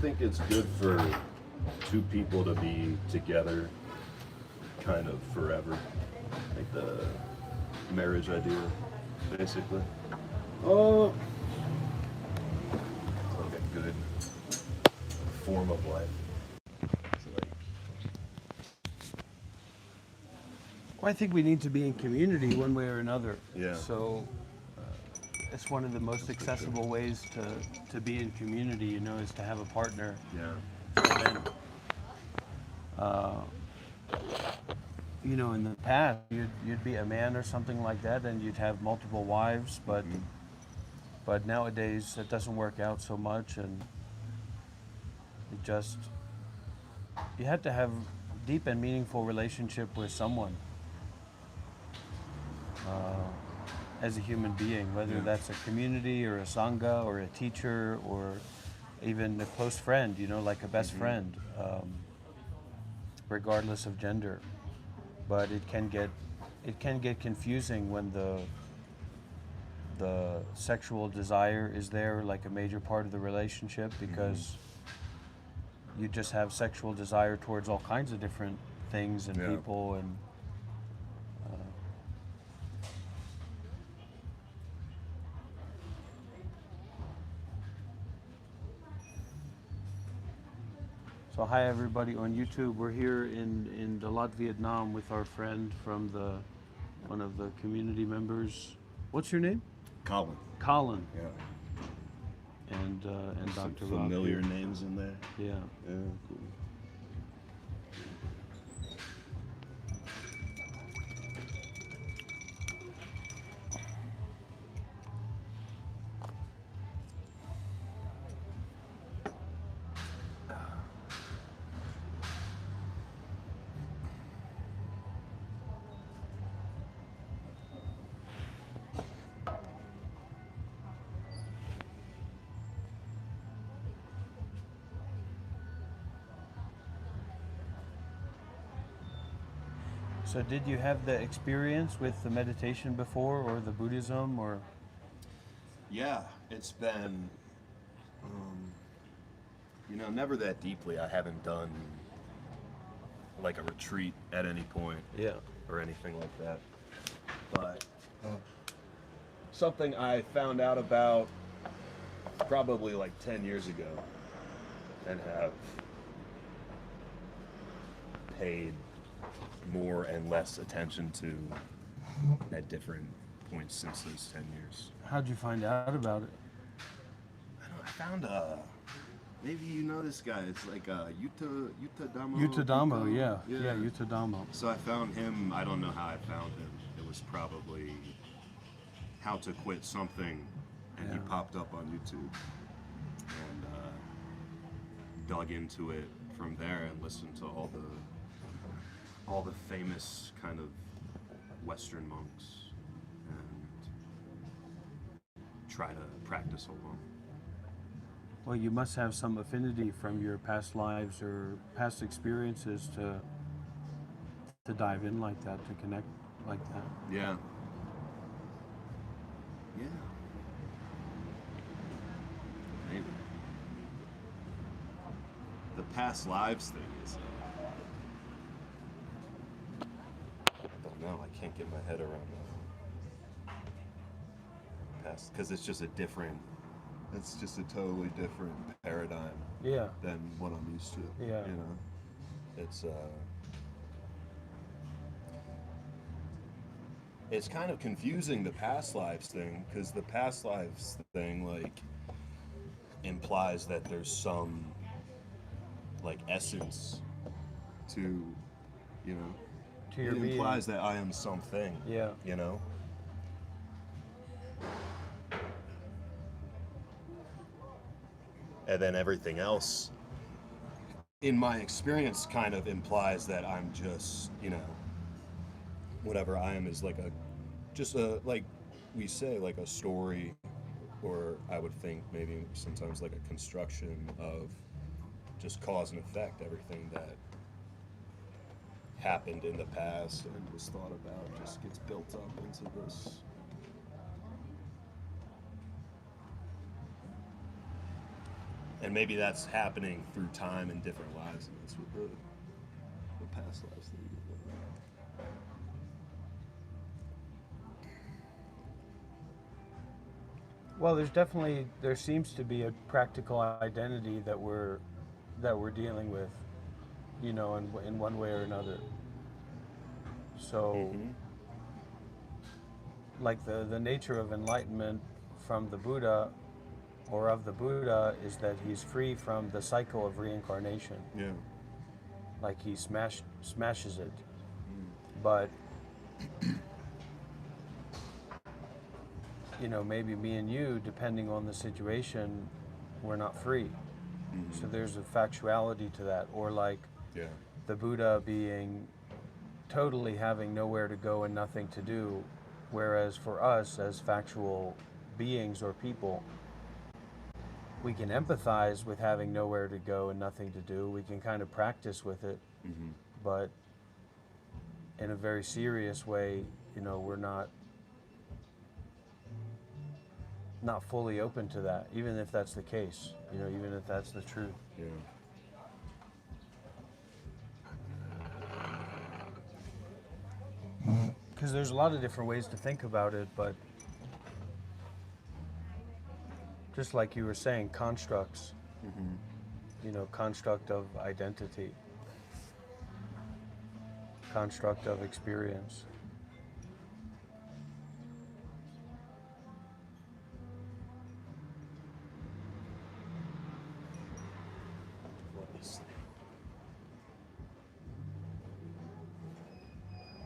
think it's good for two people to be together kind of forever. Like the marriage idea, basically. Oh, it's like a good form of life. It's like, Well, I think we need to be in community one way or another. yeah. So it's one of the most accessible ways to be in community, you know, is to have a partner. Yeah. And, uh, you know, in the past, you'd be a man or something like that, and you'd have multiple wives, but nowadays it doesn't work out so much, and it just you have to have deep and meaningful relationship with someone as a human being, whether Yeah. that's a community or a sangha or a teacher or even a close friend, you know, like a best friend, regardless of gender. But it can get confusing when the sexual desire is there, like a major part of the relationship, because you just have sexual desire towards all kinds of different things and Yeah. people, and so hi everybody on YouTube. We're here in Dalat, Vietnam with our friend from one of the community members. What's your name? Colin. Colin. Yeah. And There's some Dr. Rock familiar here. names in there. Yeah. Yeah, cool. So did you have the experience with the meditation before, or the Buddhism, or? Yeah, it's been, never that deeply. I haven't done like a retreat at any point Yeah. or anything like that. But something I found out about probably like 10 years ago and have paid more and less attention to at different points since those 10 years. How'd you find out about it? I found maybe you know this guy. It's like Yuta Damo. Yuta Dhammo, yeah. Yeah, Yuta Dhammo. So I found him. I don't know how I found him. It was probably how to quit something, and he Yeah. popped up on YouTube, and dug into it from there and listened to all the famous kind of Western monks and try to practice along. Well, you must have some affinity from your past lives or past experiences to dive in like that, to connect like that. Yeah. Yeah. Maybe. The past lives thing is. I don't know. I can't get my head around that. Past, because it's just a different. It's just a totally different paradigm Yeah. than what I'm used to. Yeah. You know, it's kind of confusing, the past lives thing, because the past lives thing like implies that there's some like essence to, you know, To your it being. implies that I am something. Yeah. You know. And then everything else, in my experience, kind of implies that I'm just, you know, whatever I am is like like we say, like a story, or I would think maybe sometimes like a construction of just cause and effect. Everything that happened in the past and was thought about just gets built up into this. And maybe that's happening through time in different lives, and that's what the past lives thing is. Well, there seems to be a practical identity that we're dealing with, in one way or another. So, Mm-hmm. like the nature of enlightenment from the Buddha or of the Buddha is that he's free from the cycle of reincarnation. Yeah. Like he smashes it. Mm. But maybe me and you, depending on the situation, we're not free. Mm-hmm. So there's a factuality to that. Or like Yeah. the Buddha being totally having nowhere to go and nothing to do, whereas for us as factual beings or people, we can empathize with having nowhere to go and nothing to do. We can kind of practice with it, Mm-hmm. but in a very serious way, we're not fully open to that, even if that's the case, even if that's the truth. Yeah. Because there's a lot of different ways to think about it, but just like you were saying, constructs, Mm-hmm. construct of identity, construct of experience. Let me see.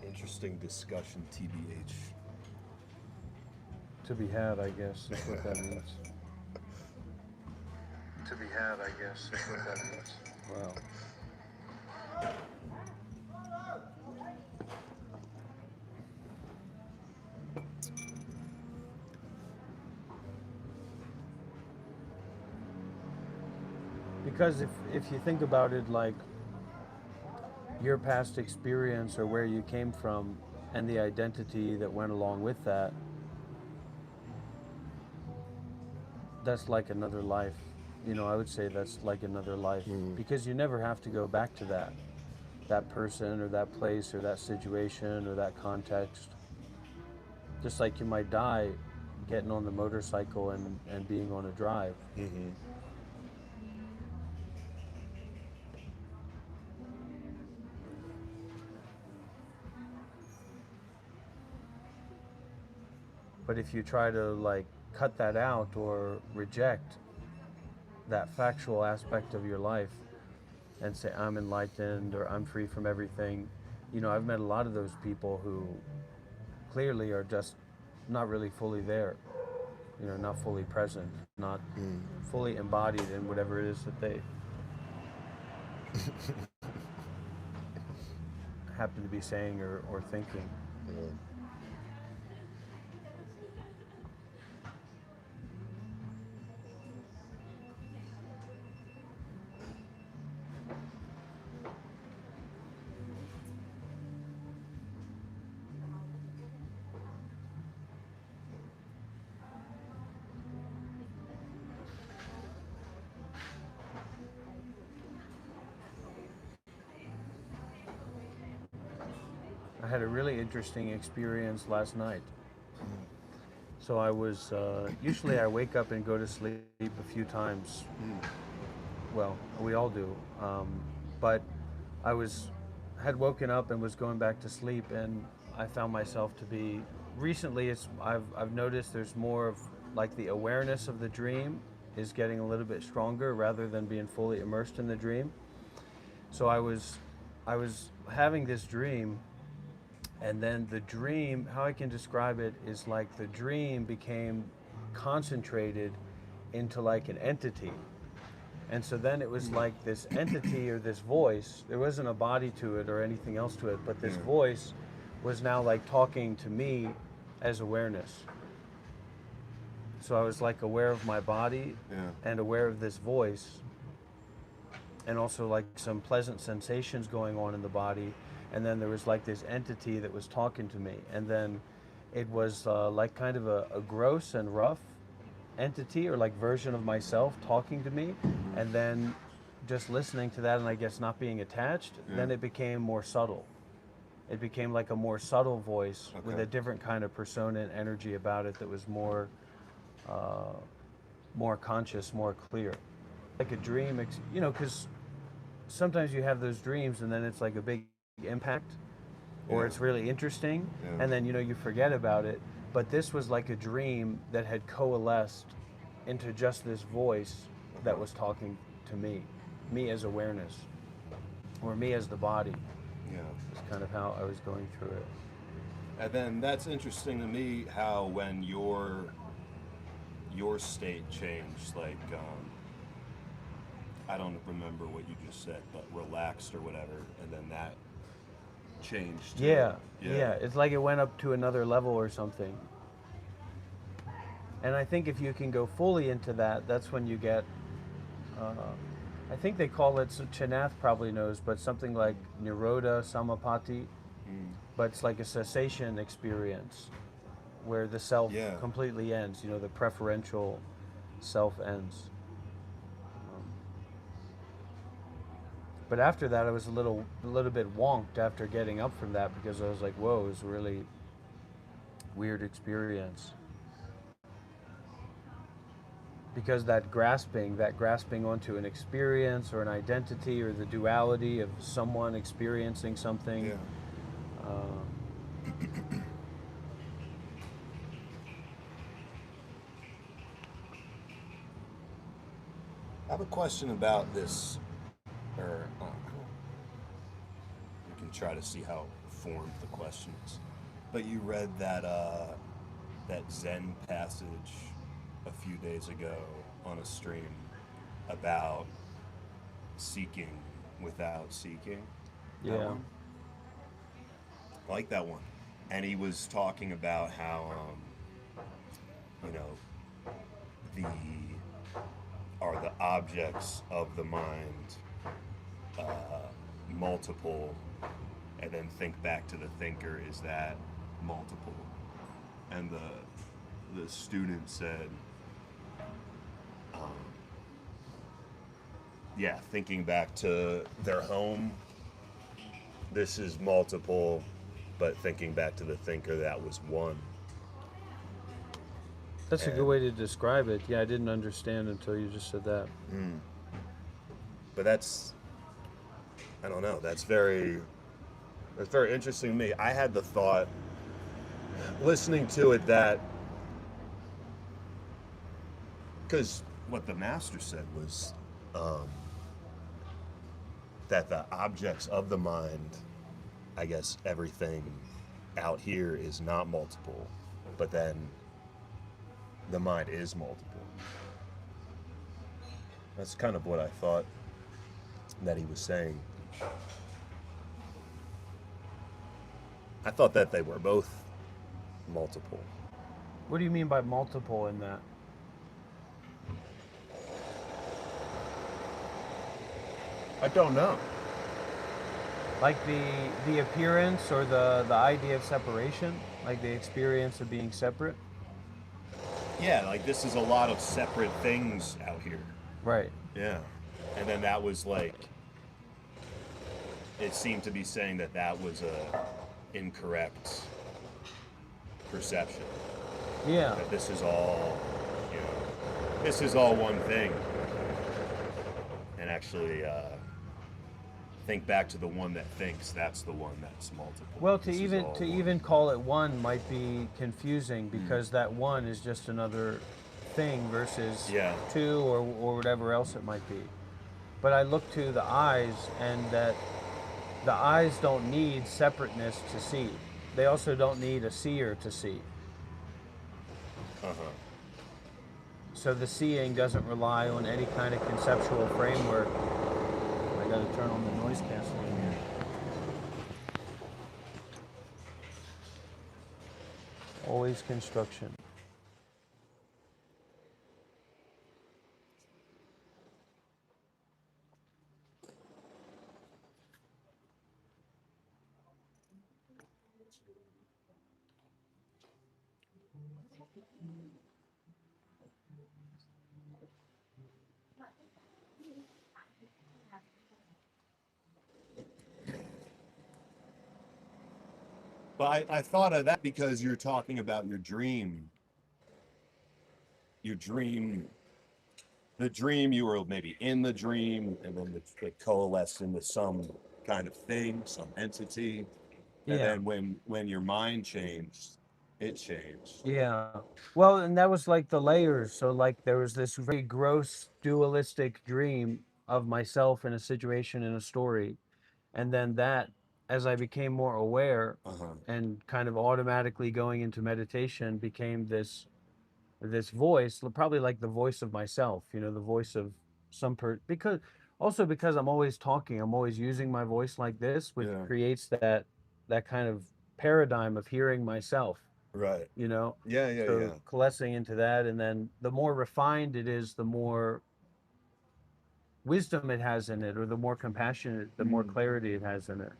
Interesting discussion, TBH. To be had, I guess, is what that means. To be had, I guess, is what that means. Wow. Because if you think about it, like your past experience or where you came from and the identity that went along with that, that's like another life. I would say that's like another life Mm-hmm. because you never have to go back to that person or that place or that situation or that context. Just like you might die getting on the motorcycle and being on a drive. Mm-hmm. But if you try to like cut that out or reject that factual aspect of your life and say I'm enlightened or I'm free from everything, I've met a lot of those people who clearly are just not really fully there, not fully present, not fully embodied in whatever it is that they happen to be saying or thinking. Yeah. I had a really interesting experience last night. So I was, usually I wake up and go to sleep a few times. Mm. Well, we all do. But I had woken up and was going back to sleep, and I found myself to be recently. I've noticed there's more of like the awareness of the dream is getting a little bit stronger rather than being fully immersed in the dream. So I was having this dream, and then the dream, how I can describe it is like the dream became concentrated into like an entity. And so then it was like this entity or this voice, there wasn't a body to it or anything else to it, but this Yeah. voice was now like talking to me as awareness. So I was like aware of my body Yeah. and aware of this voice, and also like some pleasant sensations going on in the body. And then there was like this entity that was talking to me. And then it was like kind of a gross and rough entity or like version of myself talking to me, and then just listening to that and I guess not being attached, then it became more subtle. It became like a more subtle voice with a different kind of persona and energy about it that was more conscious, more clear. Like a dream, because sometimes you have those dreams and then it's like a big impact or it's really interesting and then you forget about it. But this was like a dream that had coalesced into just this voice that was talking to me as awareness, or me as the body. Yeah. Is kind of how I was going through it. And then that's interesting to me how when your state changed, like I don't remember what you just said, but relaxed or whatever, and then that changed too. Yeah. It's like it went up to another level or something. And I think if you can go fully into that, that's when you get. Uh, I think they call it. So Chanath probably knows, but something like Nirodha Samapati. But it's like a cessation experience, where the self completely ends. The preferential self ends. But after that, I was a little bit wonked after getting up from that because I was like, "Whoa, it was a really weird experience." Because that grasping onto an experience or an identity or the duality of someone experiencing something. Yeah. I have a question about this, or we can try to see how formed the question is. But you read that Zen passage a few days ago on a stream about seeking without seeking. That Yeah. one? I like that one. And he was talking about how, you know, the are the objects of the mind uh, multiple, and then think back to the thinker. Is that multiple? And the student said, yeah, thinking back to their home, this is multiple, but thinking back to the thinker, that was one. That's a good And way to describe it. Yeah, I didn't understand until you just said that. but that's, I don't know, that's very interesting to me. I had the thought listening to it that, because what the master said was that the objects of the mind, I guess everything out here is not multiple, but then the mind is multiple. That's kind of what I thought that he was saying. I thought that they were both multiple. What do you mean by multiple in that? I don't know. Like the appearance or the idea of separation, like the experience of being separate. Yeah, like this is a lot of separate things out here. Right. Yeah. And then that was like, it seemed to be saying that that was a incorrect perception. Yeah. That this is all, you know, this is all one thing. And actually, think back to the one that thinks. That's the one that's multiple. Well, This is all to one. even call it one might be confusing because that one is just another thing versus two or whatever else it might be. But I look to the eyes, and that the eyes don't need separateness to see. They also don't need a seer to see. So the seeing doesn't rely on any kind of conceptual framework. I got to turn on the noise canceling here. Always construction. But I thought of that because you're talking about your dream, the dream you were maybe in the dream, and then it coalesced into some kind of thing, some entity, and Yeah. then when your mind changed, it changed. Yeah. Well, and that was like the layers. So like there was this very gross dualistic dream of myself in a situation in a story. And then that, as I became more aware Uh huh. and kind of automatically going into meditation, became this voice, probably like the voice of myself, the voice of because also because I'm always talking, I'm always using my voice like this, which Yeah. creates that kind of paradigm of hearing myself, Right. you know. Yeah. Yeah. So Yeah. coalescing into that, and then the more refined it is, the more wisdom it has in it, or the more compassionate, the more Mm. clarity it has in it.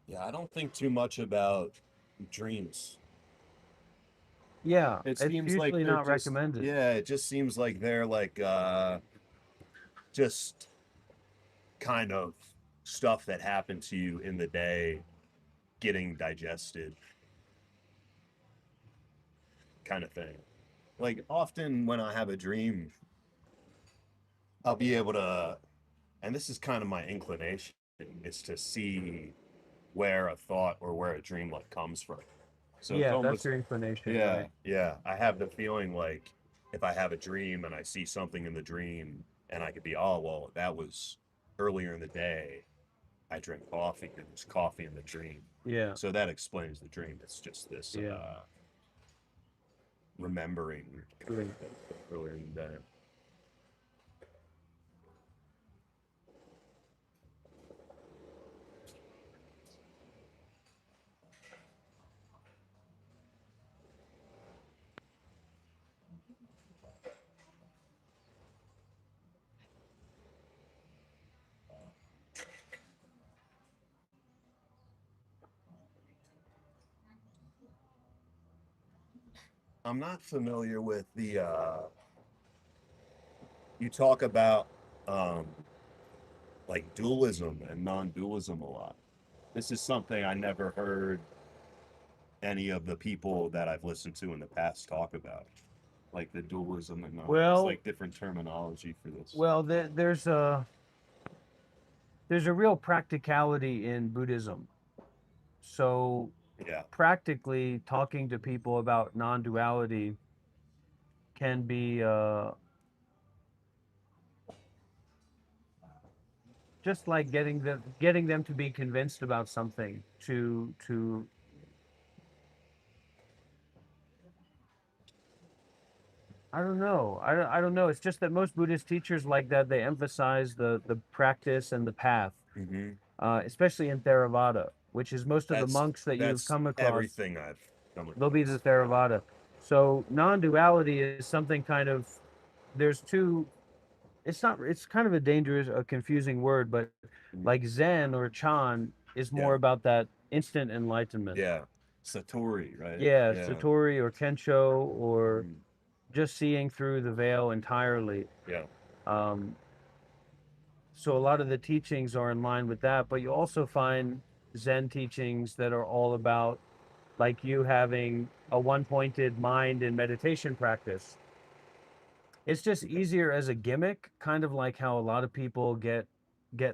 Yeah. I don't think too much about dreams. Yeah, It it's seems like usually they're not just, recommended. yeah, it just seems like they're like just kind of stuff that happened to you in the day getting digested kind of thing. Like often when I have a dream, I'll be able to, and this is kind of my inclination, is to see where a thought or where a dream like comes from. So it's Yeah, that's almost, your inclination, yeah, right? yeah. I have the feeling like if I have a dream and I see something in the dream and I could be, oh, well, that was earlier in the day. I drank coffee and there's coffee in the dream. Yeah, So that explains the dream. It's just this yeah. remembering kind Right. of thing earlier in the day. I'm not familiar with the you talk about um like dualism and non-dualism a lot. This is something I never heard any of the people that I've listened to in the past talk about. Like the dualism and non, it's Well, like different terminology for this. well, there's a real practicality in Buddhism. So Yeah. practically talking to people about non-duality can be just like getting them to be convinced about something. To I don't know. I don't know. It's just that most Buddhist teachers like that they emphasize the practice and the path, Mm-hmm. especially in Theravada, which is most of the That's monks that you've that's come across. everything I've come They'll be across. the Theravada. So non-duality is something kind of there's two. It's not. It's kind of a confusing word, but Mm. like Zen or Chan is Yeah. more about that instant enlightenment. Yeah. Satori, right? Yeah, Yeah. Satori or Kensho or Mm. just seeing through the veil entirely. Yeah. Um, so a lot of the teachings are in line with that, but you also find Zen teachings that are all about like you having a one-pointed mind in meditation practice. It's just easier as a gimmick, kind of like how a lot of people get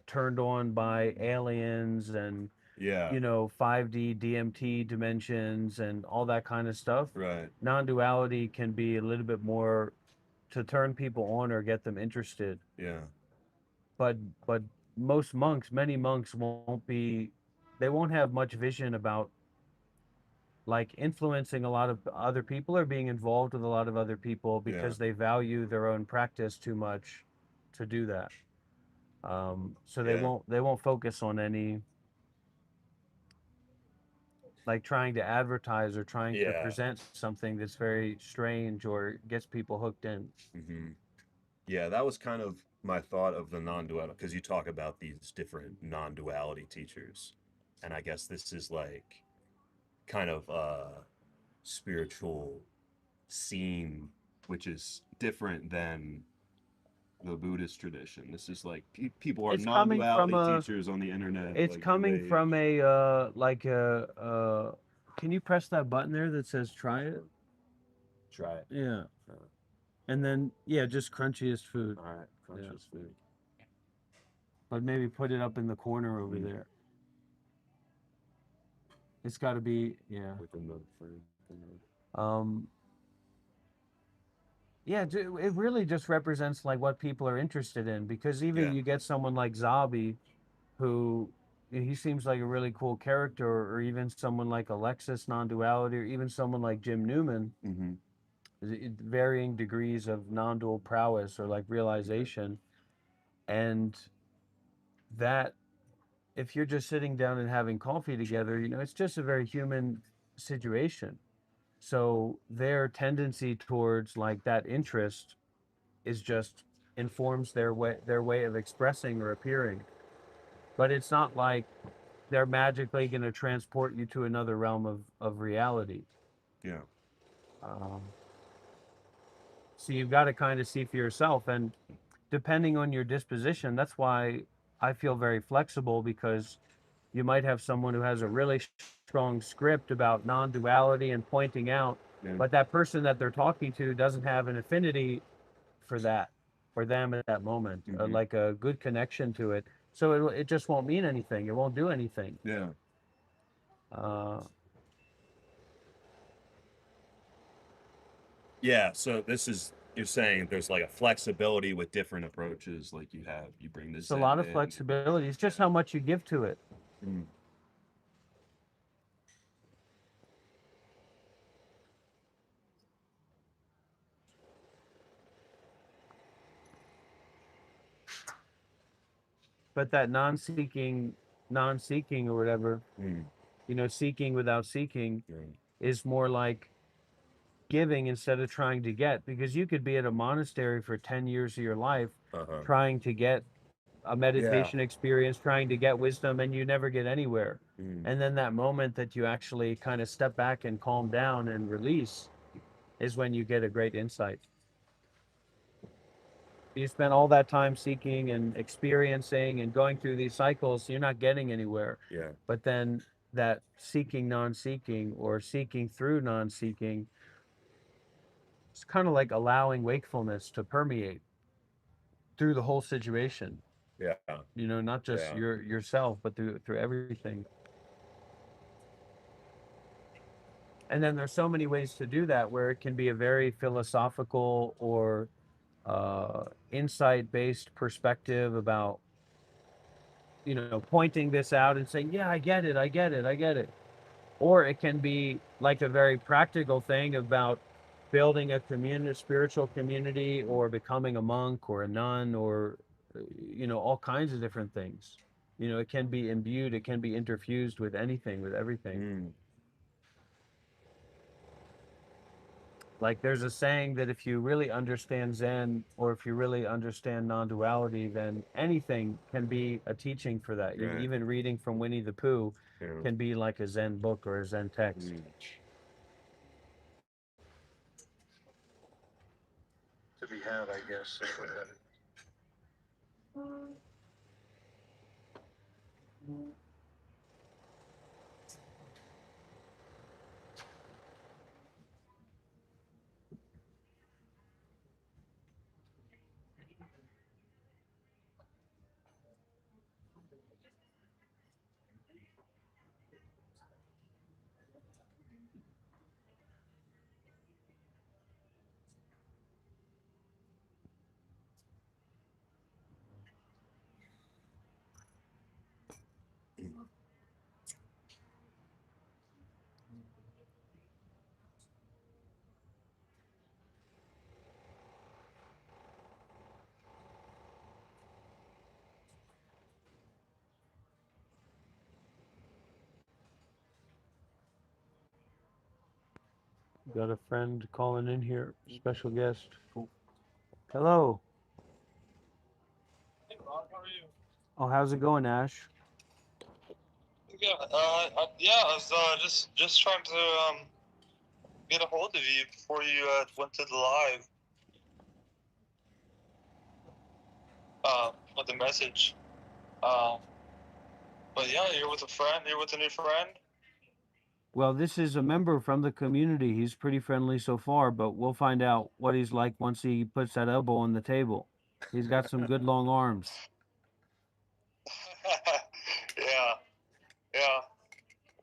turned on by aliens and Yeah. 5D DMT dimensions and all that kind of stuff. Right. Non-duality can be a little bit more to turn people on or get them interested. Yeah. But many monks won't be they won't have much vision about like influencing a lot of other people or being involved with a lot of other people Yeah. because they value their own practice too much to do that. So they Yeah. won't focus on any like trying to advertise or trying to Yeah. present something that's very strange or gets people hooked in. Hmm. Yeah, that was kind of my thought of the non-duality because you talk about these different non-duality teachers, and I guess this is like kind of a spiritual scene, which is different than the Buddhist tradition. This is like people are It's coming from non-duality a. teachers on the internet, It's like coming way. from a like a. Can you press that button there that says try it? Try it. Yeah. And then yeah, just crunchiest food. All right, Yeah. conscious food. But maybe put it up in the corner over there. It's got to be yeah. Within the frame. Um, yeah, it really just represents like what people are interested in because even Yeah. you get someone like Zabi, who he seems like a really cool character, or even someone like Alexis Non-Duality, or even someone like Jim Newman, Mm-hmm. varying degrees of non-dual prowess or like realization, and that if you're just sitting down and having coffee together, it's just a very human situation. So their tendency towards like that interest is just informs their way of expressing or appearing. But it's not like they're magically going to transport you to another realm of reality. Yeah. Um, so you've got to kind of see for yourself. And depending on your disposition, that's why I feel very flexible because you might have someone who has a really strong script about non duality and pointing out, Yeah. but that person that they're talking to doesn't have an affinity for that, for them at that moment, Mm-hmm. like a good connection to it. So it just won't mean anything. It won't do anything. Yeah. Uh, Yeah. So this is you're saying there's like a flexibility with different approaches. Like you bring the it's a Zen lot of in. flexibility. It's just how much you give to it. Mm. But that non-seeking or whatever, Mm. seeking without seeking Yeah. is more like giving instead of trying to get, because you could be at a monastery for 10 years of your life Uh-huh. trying to get a Yeah. meditation experience, trying to get wisdom, and you never get anywhere. Mm. And then that moment that you actually kind of step back and calm down and release is when you get a great insight. You spend all that time seeking and experiencing and going through these cycles, you're not getting anywhere. Yeah. But then that seeking non-seeking or seeking through non-seeking, it's kind of like allowing wakefulness to permeate through the whole situation. Yeah. Not just Yeah. yourself, but through everything. And then there's so many ways to do that where it can be a very philosophical or insight-based perspective about pointing this out and saying, yeah, I get it, I get it, I get it. Or it can be like a very practical thing about building a community, a spiritual community, or becoming a monk or a nun, or all kinds of different things. It can be imbued, it can be interfused with anything, with everything. Mm. Like there's a saying that if you really understand Zen, or if you really understand non-duality, then anything can be a teaching for that. Right. Even reading from Winnie the Pooh Yeah. can be like a Zen book or a Zen text. Mm. To be had, I guess. That's what that is. Got a friend calling in here, special guest. Hello. Hey Rob, how are you? Oh, how's it going, Ash? Yeah, yeah, I was just trying to get a hold of you before you went to the live. with the message. Um, but yeah, you're with a friend. You're with a new friend. Well, this is a member from the community. He's pretty friendly so far, but we'll find out what he's like once he puts that elbow on the table. He's got some good long arms. Yeah, yeah.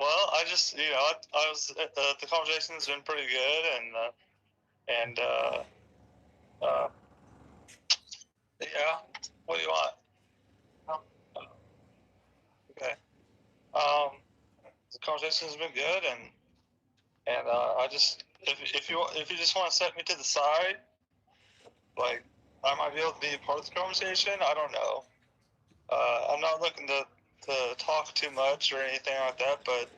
Well, I just, I was the conversation's been pretty good, and uh, yeah. What do you want? Okay. Um, the conversation's been good, and I just, if you just want to set me to the side, like I might be able to be a part of the conversation. I don't know. I'm not looking to talk too much or anything like that, but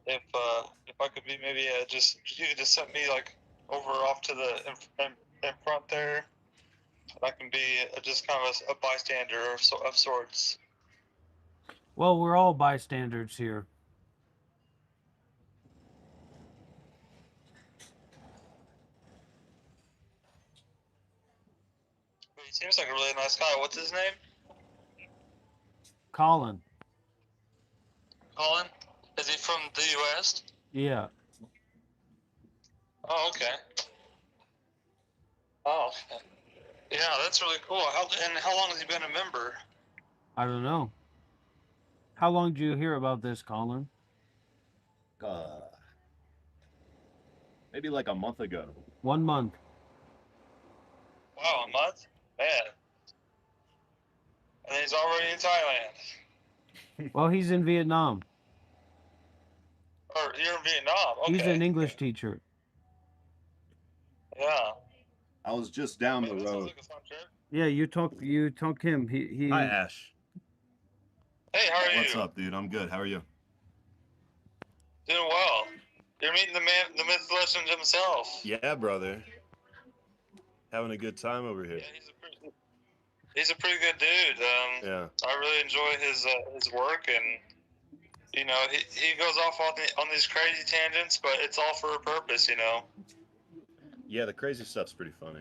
if I could be maybe just you could just set me like over off to the in front there. I can be just kind of a bystander of sorts. Well, we're all bystanders here. But he seems like a really nice guy. What's his name? Colin. Colin? Is he from the U.S.? Yeah. Oh, okay. Oh, okay. Yeah, that's really cool. How long has he been a member? I don't know. How long did you hear about this, Colin? Maybe like a month ago. 1 month. Wow, a month? Man. And he's already in Thailand. Well, he's in Vietnam. Or you're in Vietnam. Okay. He's an English teacher. Yeah. I was just down Man, the that sounds road. like a fun trip. Yeah, you talk him. He Hi, Ash. Hey, how are you? What's up, dude? I'm good. How are you? Doing well. You're meeting the man, the myth, legend himself. Yeah, brother. Having a good time over here. Yeah, he's a pretty good dude. Yeah. I really enjoy his work, and he goes off on these crazy tangents, but it's all for a purpose, Yeah, the crazy stuff's pretty funny.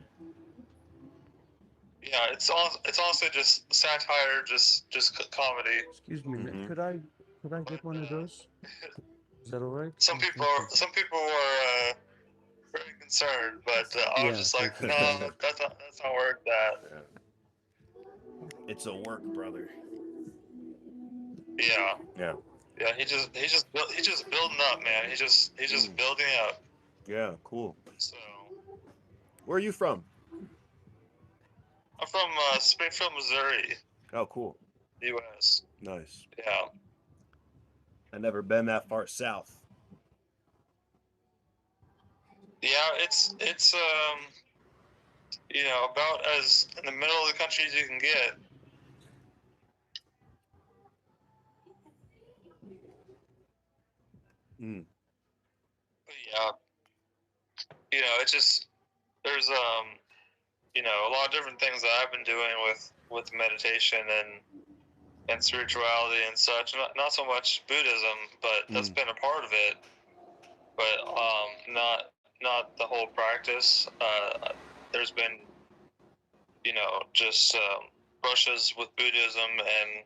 Yeah, it's honestly just satire, just comedy. Excuse me, Mhm. could I get one of those? Is that all right? Some Oh, people thank you. are very concerned, but I was Yeah, just like, thank you. no, that's not where it's at. Yeah. It's a work, brother. Yeah, Yeah. yeah. He's just building up, man. He's just building up. Yeah, cool. So Where are you from? I'm from Springfield, Missouri, Oh, cool. U.S. Nice. Yeah. I never been that far south. Yeah, it's about as in the middle of the country as you can get. Mm. But yeah, it's just there's a lot of different things that I've been doing with meditation and spirituality and such. Not so much Buddhism, but that's been a part of it. But not the whole practice. There's been just brushes with Buddhism, and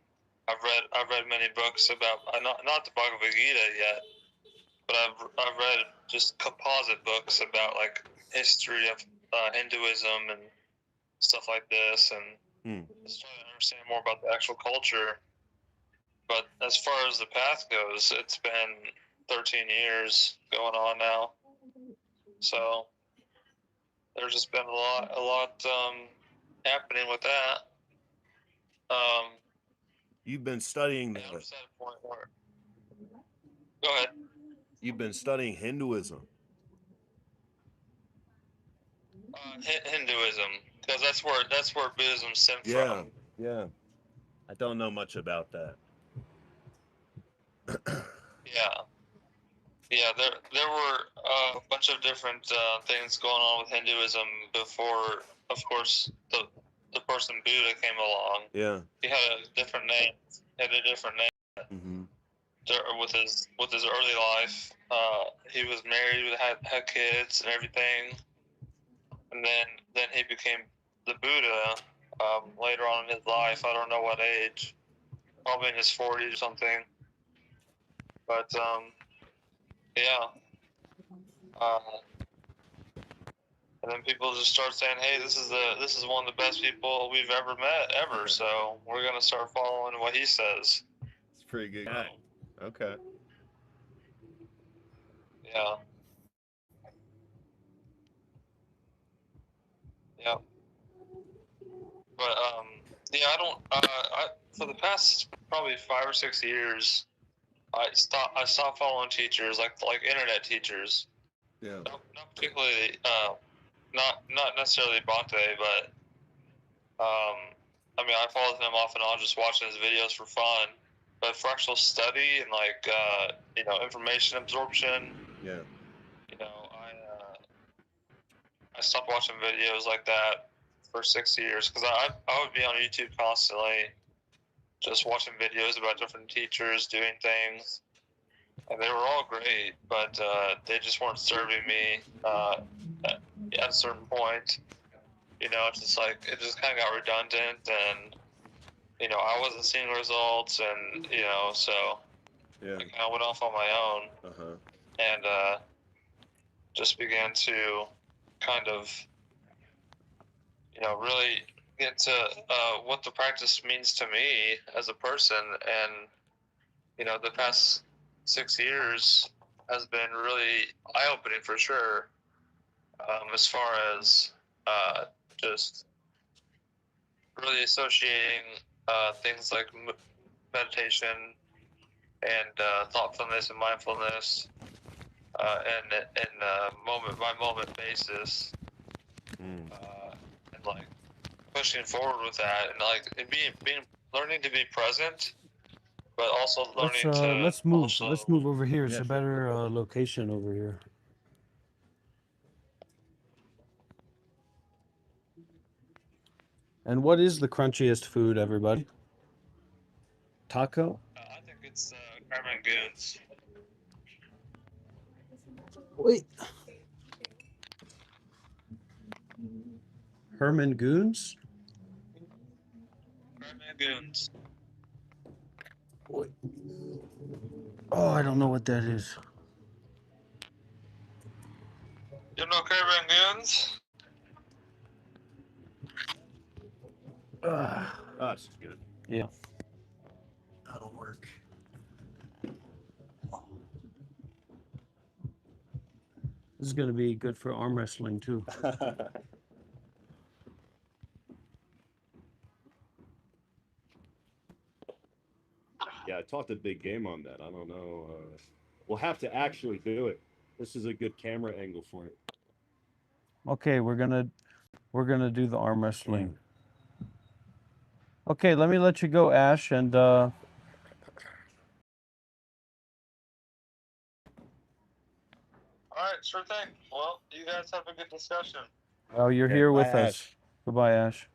I've read many books about not the Bhagavad Gita yet, but I've read just composite books about like history of Hinduism and stuff like this, and just trying to understand more about the actual culture. But as far as the path goes, it's been 13 years going on now, so there's just been a lot happening with that. You've been studying And I'm the. just at a point where. Go ahead. You've been studying Hinduism. Hinduism, because that's where Buddhism stemmed Yeah. from. Yeah. I don't know much about that. Yeah, yeah. There were a bunch of different things going on with Hinduism before, of course, the person Buddha came along. Yeah. He had a different name. Mm-hmm. With his early life. He was married, had kids and everything, and then he became the Buddha later on in his life. I don't know what age, probably in his 40s or something. But yeah, uh, and then people just start saying, "Hey, this is one of the best people we've ever met ever." So we're gonna start following what he says. It's a pretty good guy. Okay. Yeah, yeah. But yeah, I don't. For the past probably 5 or 6 years, I stopped following teachers like internet teachers. Yeah. Not particularly. Not necessarily Bante, but I mean, I follow him off and on, just watching his videos for fun. But for actual study and like information absorption, Yeah. I stopped watching videos like that for 6 years because I would be on YouTube constantly, just watching videos about different teachers doing things, and they were all great, but they just weren't serving me at a certain point. It's just like it just kind of got redundant, and I wasn't seeing results, and so Yeah. I kind of went off on my own Uh-huh. and just began to kind of really get to what the practice means to me as a person, and the past 6 years has been really eye-opening for sure, as far as just really associating things like meditation and thoughtfulness and mindfulness and moment by moment basis, and like pushing forward with that, and like and being learning to be present, but also learning to Let's move. also. Let's move over here. It's Yeah, a sure. better location over here. And what is the crunchiest food, everybody? Taco? I think it's Carmen Goons. Wait. Herman Goons? Carmen Goons. Wait. Oh, I don't know what that is. You know Carmen Goons? That's good. Yeah. That'll work. This is going to be good for arm wrestling, too. Yeah, I talked a big game on that. I don't know. We'll have to actually do it. This is a good camera angle for it. Okay, we're gonna do the arm wrestling. Okay, let me let you go, Ash, and All right, sure thing. Well, you guys have a good discussion. oh, you're Okay, here bye, with us. Ash. Goodbye, Ash.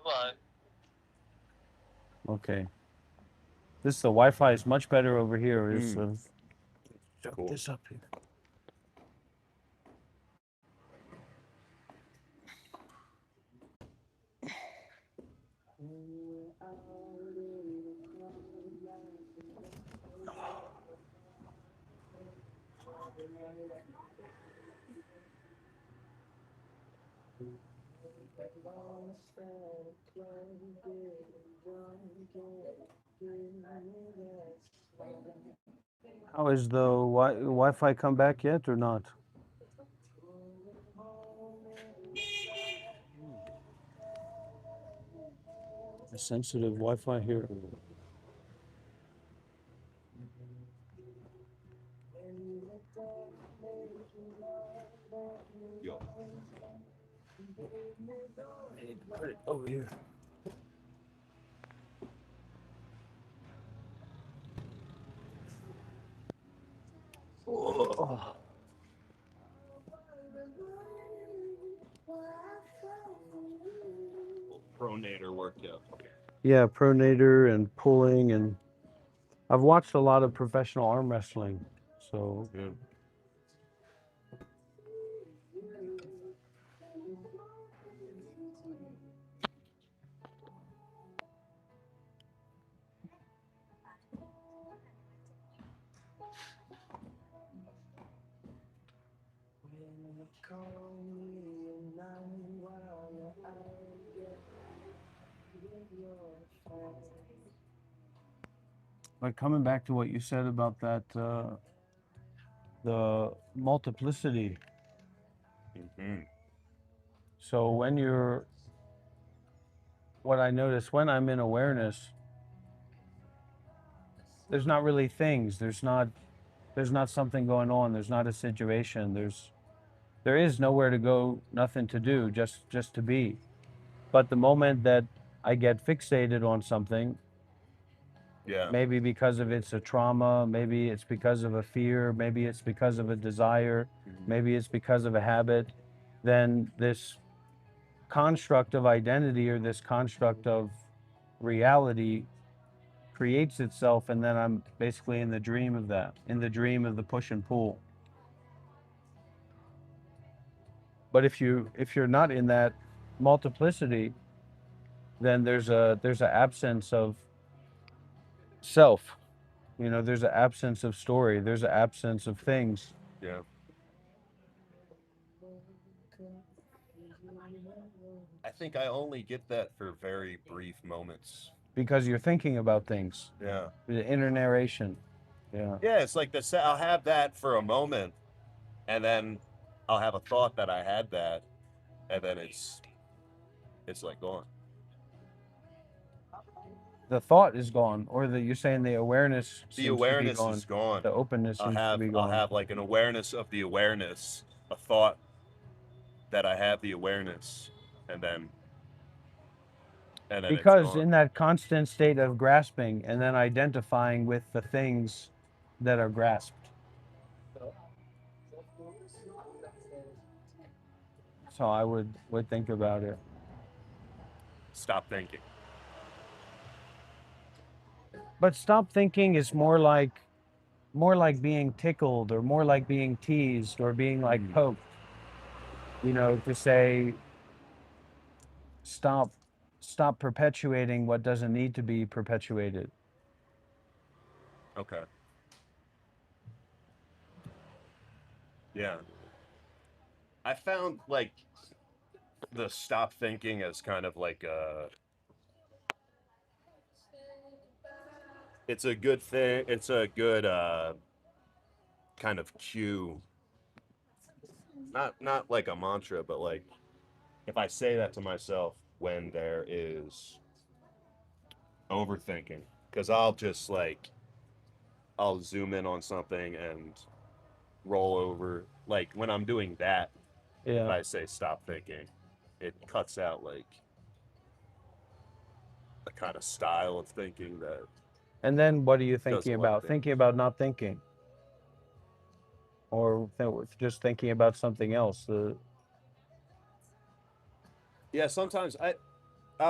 Bye. Okay. The Wi-Fi is much better over here. Shove Cool. this up here. How is the Wi-Fi come back yet or not? A sensitive Wi-Fi here. Yo. I need to put it over here. Oh. Pronator workout. Yeah, pronator and pulling, and I've watched a lot of professional arm wrestling. So Yeah. But coming back to what you said about that, the multiplicity. Hmm. So when you're, what I notice when I'm in awareness, there's not really things. There's not something going on. There's not a situation. There is nowhere to go, nothing to do, just to be. But the moment that I get fixated on something, Yeah. maybe because of it's a trauma, maybe it's because of a fear, maybe it's because of a desire, maybe it's because of a habit, then this construct of identity or this construct of reality creates itself, and then I'm basically in the dream of that, in the dream of the push and pull. But if you're not in that multiplicity, then there's an absence of self. You know, there's an absence of story. There's an absence of things Yeah. I think I only get that for very brief moments. because you're thinking about things. Yeah. The inner narration. Yeah. Yeah, it's like I'll have that for a moment, and then I'll have a thought that I had that, and then it's like gone. The thought is gone, or you're saying the awareness The seems to be awareness gone. is gone. The openness seems to be I'll gone. have like an awareness of the awareness, a thought that I have the awareness, and then it's Because gone. in that constant state of grasping and then identifying with the things that are grasped. So I would think about it. Stop thinking. But stop thinking is more like being tickled or more like being teased or being like poked. You know, to say stop stop perpetuating what doesn't need to be perpetuated. Okay. Yeah. I found like the stop thinking as kind of like it's a good thing. It's a good kind of cue. Not like a mantra, but like if I say that to myself when there is overthinking, because I'll just like I'll zoom in on something and roll over. Like when I'm doing that, if Yeah. I say stop thinking, it cuts out like the kind of style of thinking that And then what are you thinking doesn't like about? things. Thinking about not thinking, or just thinking about something else. Yeah, sometimes I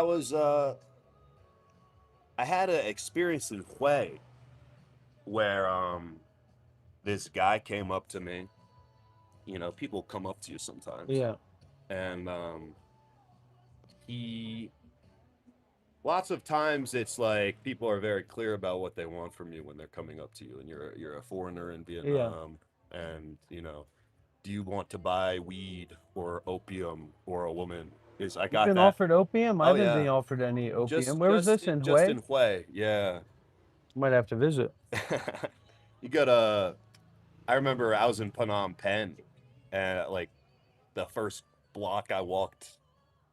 was I had an experience in Hue where this guy came up to me. You know, people come up to you sometimes, Yeah. and he lots of times it's like people are very clear about what they want from you when they're coming up to you, and you're a foreigner in Yeah. Vietnam, and you know, do you want to buy weed or opium or a woman? Is I You've got been that. offered opium? I Oh haven't yeah, been offered any opium. just Where was just this in just Hue? in Hue, yeah. Might have to visit. You gotta. I remember I was in Phnom Penh, and like the first block I walked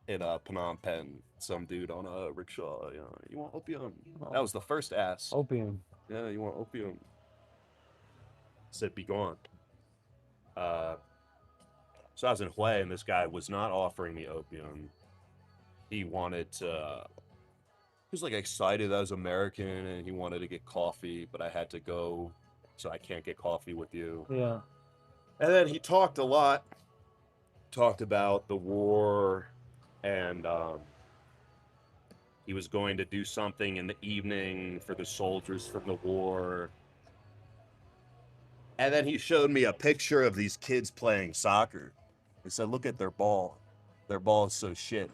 in Phnom Penh, some dude on a rickshaw, you know, you want opium? That was the first ask. Opium. Yeah, you want opium? Said be gone. Uh, so I was in Hue, and this guy was not offering me opium. He wanted to. He was like excited I was American, and he wanted to get coffee, but I had to go, so I can't get coffee with you. Yeah. And then he talked a lot, talked about the war, and he was going to do something in the evening for the soldiers from the war. And then he showed me a picture of these kids playing soccer. He said, "Look at their ball. Their ball is so shit.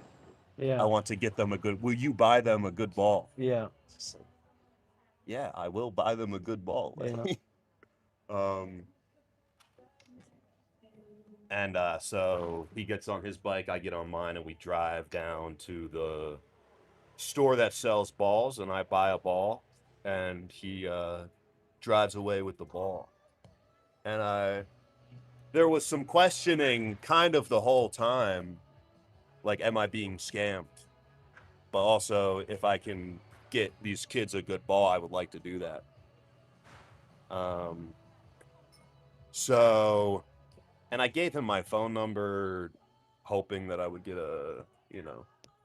I Yeah. want to get them a good. Will you buy them a good ball?" Yeah. So, yeah, I will buy them a good ball. Yeah. um, And so he gets on his bike, I get on mine, and we drive down to the store that sells balls, and I buy a ball, and he drives away with the ball. And there was some questioning kind of the whole time, like, am I being scammed? But also, if I can get these kids a good ball, I would like to do that. Um, so, and I gave him my phone number, hoping that I would get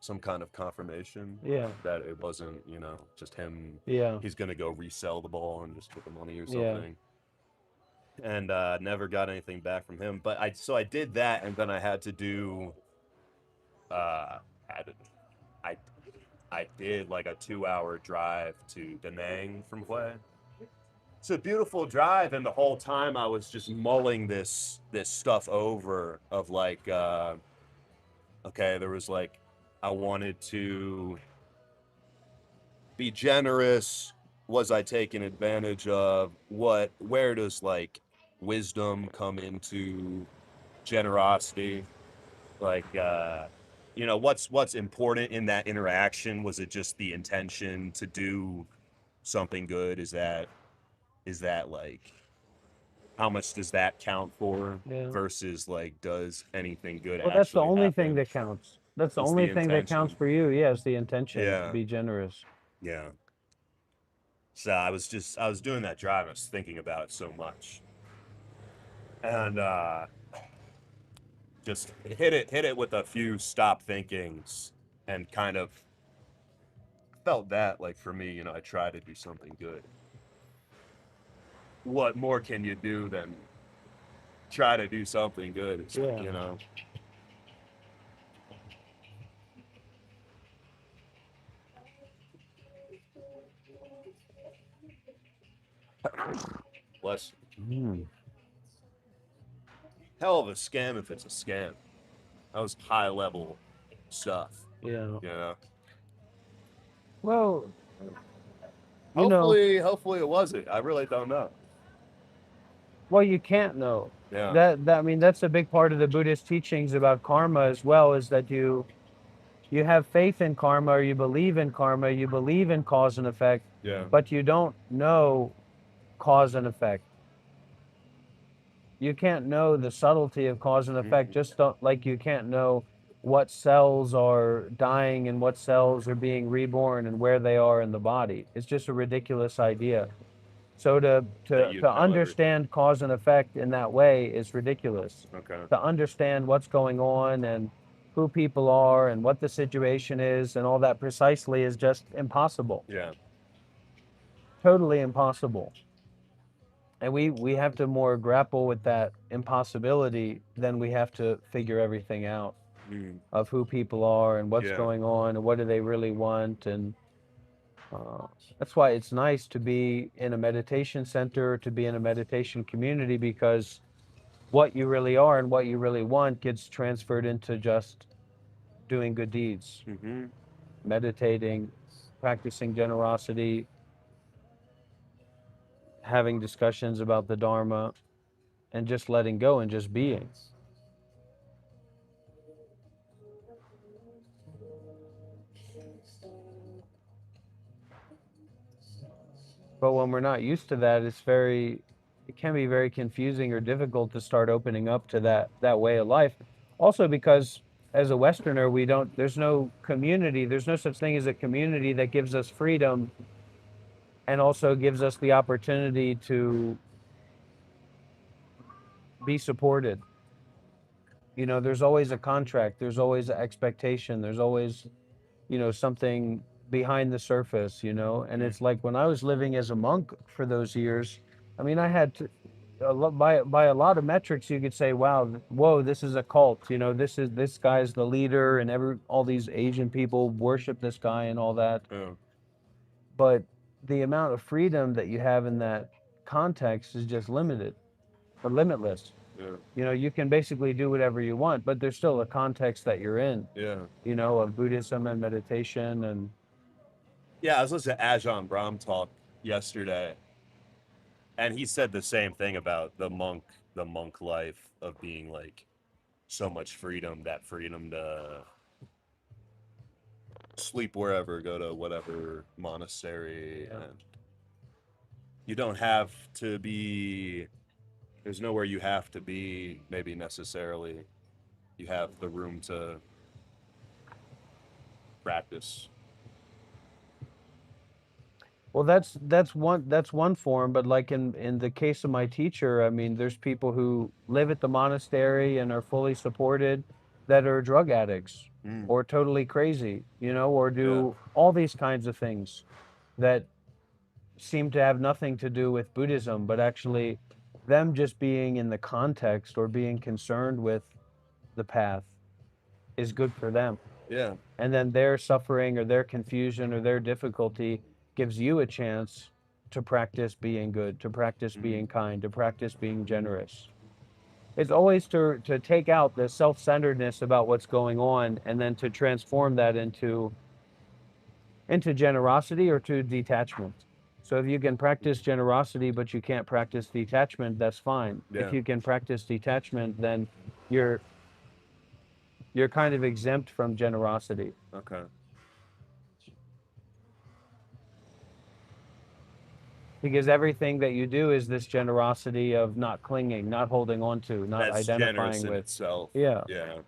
some kind of confirmation Yeah. that it wasn't, just him. Yeah. He's gonna go resell the ball and just get the money or Yeah. something. And never got anything back from him. But I did that, and then I had to do, had I I did like a 2-hour drive to Da Nang from Hue. It's a beautiful drive, and the whole time I was just mulling this stuff over of like, okay, there was like, I wanted to be generous. Was I taken advantage of? Where does like wisdom come into generosity? Like, what's important in that interaction? Was it just the intention to do something good? Is that like, how much does that count for Yeah. versus like, does anything good Well, that's the actually only thing happen? that counts. That's the It's only the thing that counts intention. for you. Yes, the intention to Yeah, be generous. yeah. So I was doing that drive. I was thinking about it so much, and just hit it with a few stop thinkings, and kind of felt that, like, for me, I try to do something good. What more can you do than try to do something good? It's, Yeah. Less Mm. hell of a scam if it's a scam. That was high level stuff. Yeah. You know. Well, you know, Hopefully it wasn't. I really don't know. well, you can't know. Yeah. That I mean, that's a big part of the Buddhist teachings about karma as well, is that you have faith in karma, or you believe in karma, you believe in cause and effect, Yeah. but you don't know cause and effect. You can't know the subtlety of cause and effect, just like you can't know what cells are dying and what cells are being reborn and where they are in the body. It's just a ridiculous idea. So to That to you'd to know everything. understand cause and effect in that way is ridiculous. Okay. To understand what's going on and who people are and what the situation is and all that precisely is just impossible. Yeah. Totally impossible. And we have to more grapple with that impossibility than we have to figure everything out Mm. of who people are and what's Yeah. going on and what do they really want. And that's why it's nice to be in a meditation center, to be in a meditation community, because what you really are and what you really want gets transferred into just doing good deeds, Mm-hmm. meditating, practicing generosity, having discussions about the Dharma, and just letting go and just being. But when we're not used to that, it can be very confusing or difficult to start opening up to that way of life. Also because as a Westerner, there's no community, there's no such thing as a community that gives us freedom and also gives us the opportunity to be supported. There's always a contract, there's always an expectation, there's always, something behind the surface, and it's like when I was living as a monk for those years, I mean, I had to, by a lot of metrics, you could say, wow, whoa, this is a cult, this guy's the leader, and all these Asian people worship this guy and all that. Yeah. But the amount of freedom that you have in that context is just limited or limitless. Yeah. You can basically do whatever you want, but there's still a context that you're in, Yeah. of Buddhism and meditation. And Yeah. I was listening to Ajahn Brahm talk yesterday, and he said the same thing about the monk life of being like so much freedom, that freedom to sleep wherever, go to whatever monastery, and you don't have to be, there's nowhere you have to be, maybe necessarily. You have the room to practice. Well, that's one form, but like in the case of my teacher, I mean, there's people who live at the monastery and are fully supported that are drug addicts Mm, or totally crazy, or yeah. do all these kinds of things that seem to have nothing to do with Buddhism, but actually them just being in the context or being concerned with the path is good for them. Yeah. And then their suffering or their confusion or their difficulty gives you a chance to practice being good, to practice Mm, being kind, to practice being generous. It's always to take out the self-centeredness about what's going on and then to transform that into generosity or to detachment. So if you can practice generosity but you can't practice detachment, that's fine. If yeah. you can practice detachment, then you're you're kind of exempt from generosity. Okay. Because everything that you do is this generosity of not clinging, not holding on to, not That's generous identifying in with. itself. Yeah. Yeah.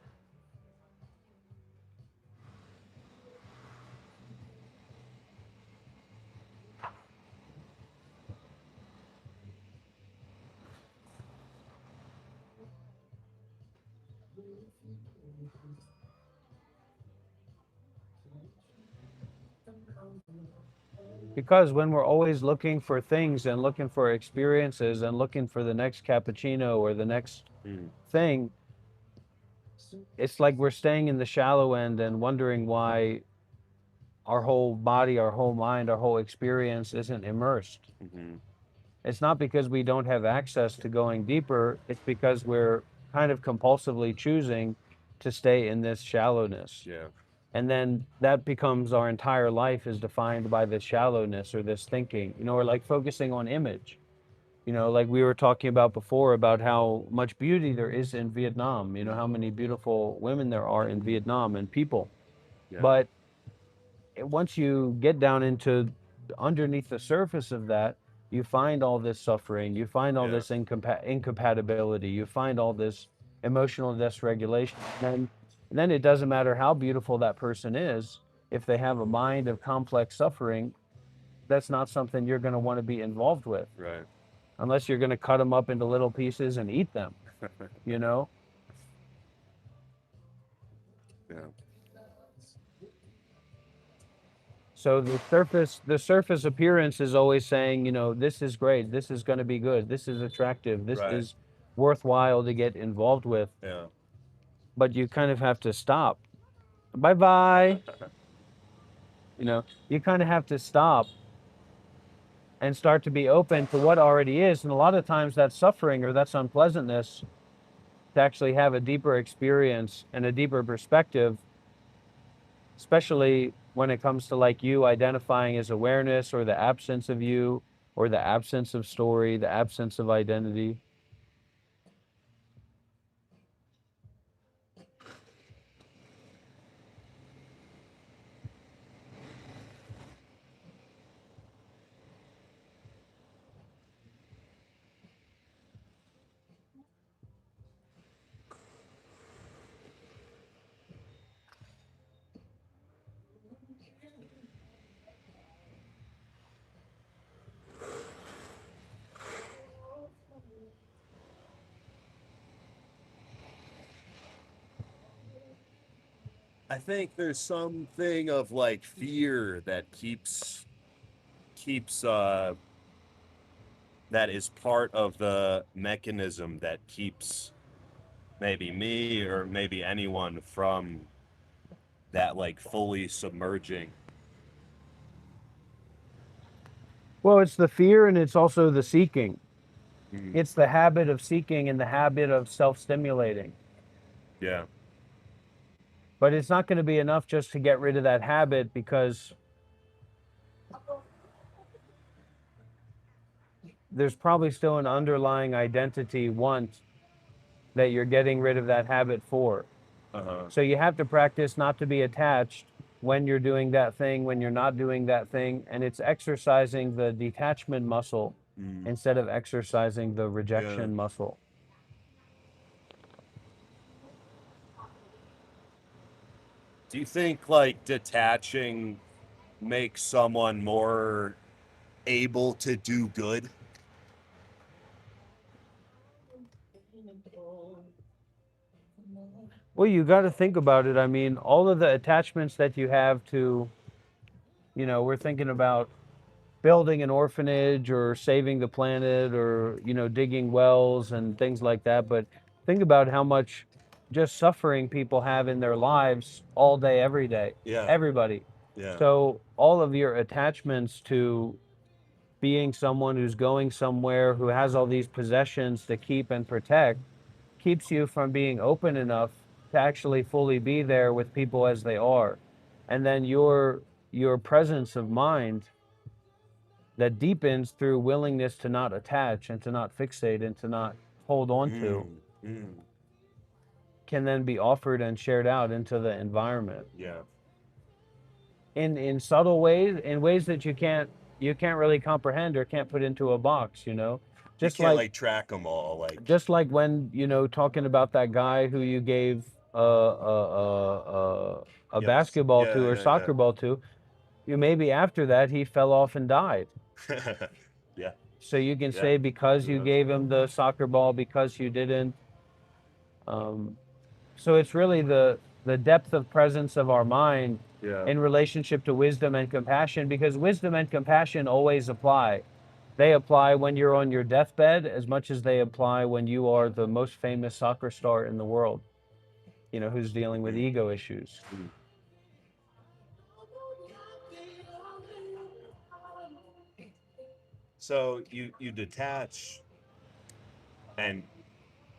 Because when we're always looking for things and looking for experiences and looking for the next cappuccino or the next Mm, thing, it's like we're staying in the shallow end and wondering why our whole body, our whole mind, our whole experience isn't immersed. mm-hmm. It's not because we don't have access to going deeper, it's because we're kind of compulsively choosing to stay in this shallowness. Yeah. And then that becomes our entire life is defined by this shallowness or this thinking, or like focusing on image. Like we were talking about before about how much beauty there is in Vietnam, how many beautiful women there are in Vietnam and people. Yeah. But once you get down into underneath the surface of that, you find all this suffering, you find all Yeah. this incompatibility, you find all this emotional dysregulation. And then it doesn't matter how beautiful that person is, if they have a mind of complex suffering, that's not something you're going to want to be involved with, Right. unless you're going to cut them up into little pieces and eat them, you know? Yeah. So the surface appearance is always saying, this is great, this is going to be good, this is attractive, this Right. is worthwhile to get involved with, Yeah. but you kind of have to stop. Bye bye. You kind of have to stop and start to be open to what already is, and a lot of times that's suffering or that's unpleasantness, to actually have a deeper experience and a deeper perspective, especially when it comes to like you identifying as awareness or the absence of you or the absence of story, the absence of identity. I think there's something of like fear that keeps that is part of the mechanism that keeps maybe me or maybe anyone from that like fully submerging. Well, it's the fear and it's also the seeking. Mm, It's the habit of seeking and the habit of self stimulating. yeah. But it's not going to be enough just to get rid of that habit, because there's probably still an underlying identity want that you're getting rid of that habit for. So you have to practice not to be attached when you're doing that thing, when you're not doing that thing, and it's exercising the detachment muscle instead of exercising the rejection muscle. Do you think like detaching makes someone more able to do good? Well, you got to think about it. I mean, all of the attachments that you have to, we're thinking about building an orphanage or saving the planet or, digging wells and things like that. But think about how much just suffering people have in their lives all day, every day. Yeah. Everybody. Yeah. So all of your attachments to being someone who's going somewhere, who has all these possessions to keep and protect, keeps you from being open enough to actually fully be there with people as they are. And then your presence of mind that deepens through willingness to not attach and to not fixate and to not hold on to can then be offered and shared out into the environment Yeah. in subtle ways, in ways that you can't really comprehend or can't put into a box, Just just you can't like track them all. Like just like when talking about that guy who you gave a Yes. basketball to Yeah, or yeah, soccer ball to, maybe after that he fell off and died. Yeah. So you can Yeah. say because Who you knows? gave him the soccer ball, because you didn't. Um, so it's really the depth of presence of our mind Yeah. in relationship to wisdom and compassion, because wisdom and compassion always apply. They apply when you're on your deathbed as much as they apply when you are the most famous soccer star in the world, who's dealing with ego issues. So you detach, and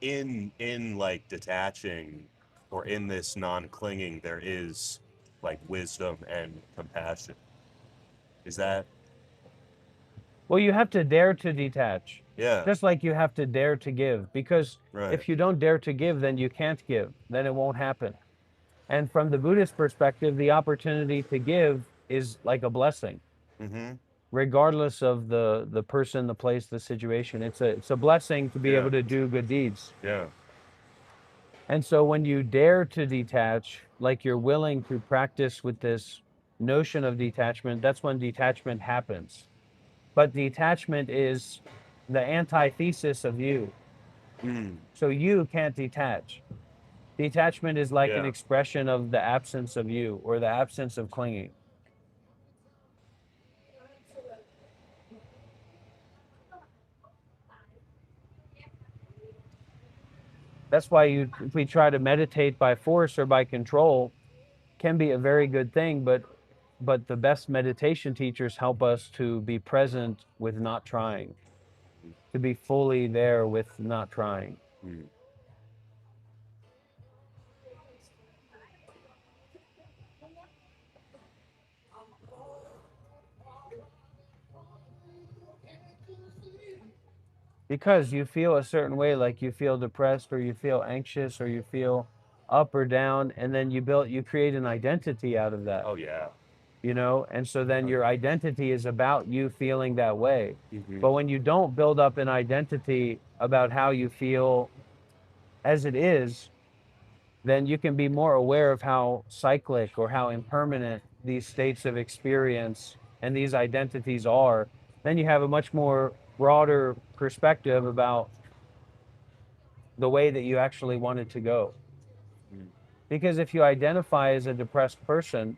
in like detaching or in this non-clinging, there is like wisdom and compassion. Is that? Well, you have to dare to detach, Yeah. just like you have to dare to give, because Right. if you don't dare to give, then you can't give, then it won't happen. And from the Buddhist perspective, the opportunity to give is like a blessing, Mm-hmm. regardless of the person, the place, the situation. It's a blessing to be Yeah. able to do good deeds. Yeah. And so when you dare to detach, like you're willing to practice with this notion of detachment, that's when detachment happens. But detachment is the antithesis of you. Mm. So you can't detach. Detachment is like an Yeah. expression of the absence of you or the absence of clinging. That's why if we try to meditate by force or by control, can be a very good thing, but the best meditation teachers help us to be present with not trying, to be fully there with not trying. Mm. Because you feel a certain way, like you feel depressed or you feel anxious or you feel up or down, and then you create an identity out of that. Oh yeah. And so then your identity is about you feeling that way. Mm-hmm. But when you don't build up an identity about how you feel as it is, then you can be more aware of how cyclic or how impermanent these states of experience and these identities are. Then you have a much more broader perspective about the way that you actually want it to go. Mm. Because if you identify as a depressed person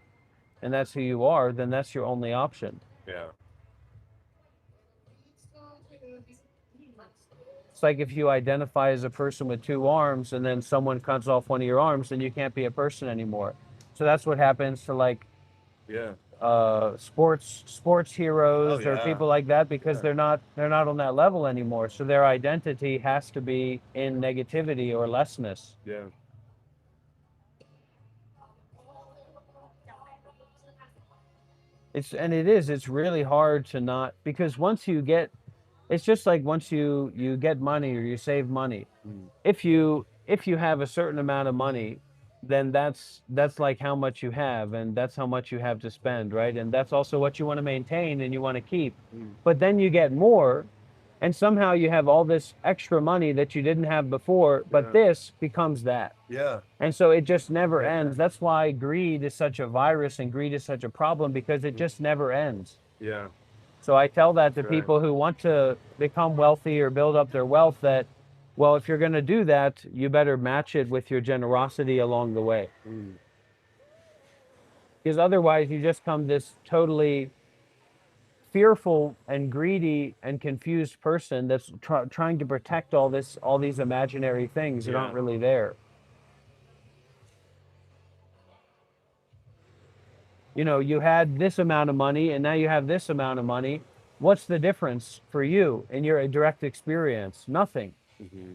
and that's who you are, then that's your only option. Yeah. It's like if you identify as a person with two arms and then someone cuts off one of your arms, then you can't be a person anymore. So that's what happens to like Yeah. sports heroes Oh or yeah. people like that, because Yeah. they're not on that level anymore. So their identity has to be in negativity or lessness. Yeah. It's really hard to not, because once you get It's just like once you get money or you save money, Mm. if you have a certain amount of money, then that's like how much you have, and that's how much you have to spend, right? And that's also what you want to maintain and you want to keep. Mm. But then you get more, and somehow you have all this extra money that you didn't have before, but Yeah. this becomes that. Yeah. And so it just never Yeah. ends. That's why greed is such a virus and greed is such a problem, because it just never ends. Yeah. So I tell that to That's right. people who want to become wealthy or build up their wealth that, well, if you're going to do that, you better match it with your generosity along the way. Mm. Because otherwise, you just come this totally fearful and greedy and confused person that's trying to protect all these imaginary things that Yeah. aren't really there. You know, you had this amount of money and now you have this amount of money. What's the difference for you in your direct experience? Nothing. Mm-hmm.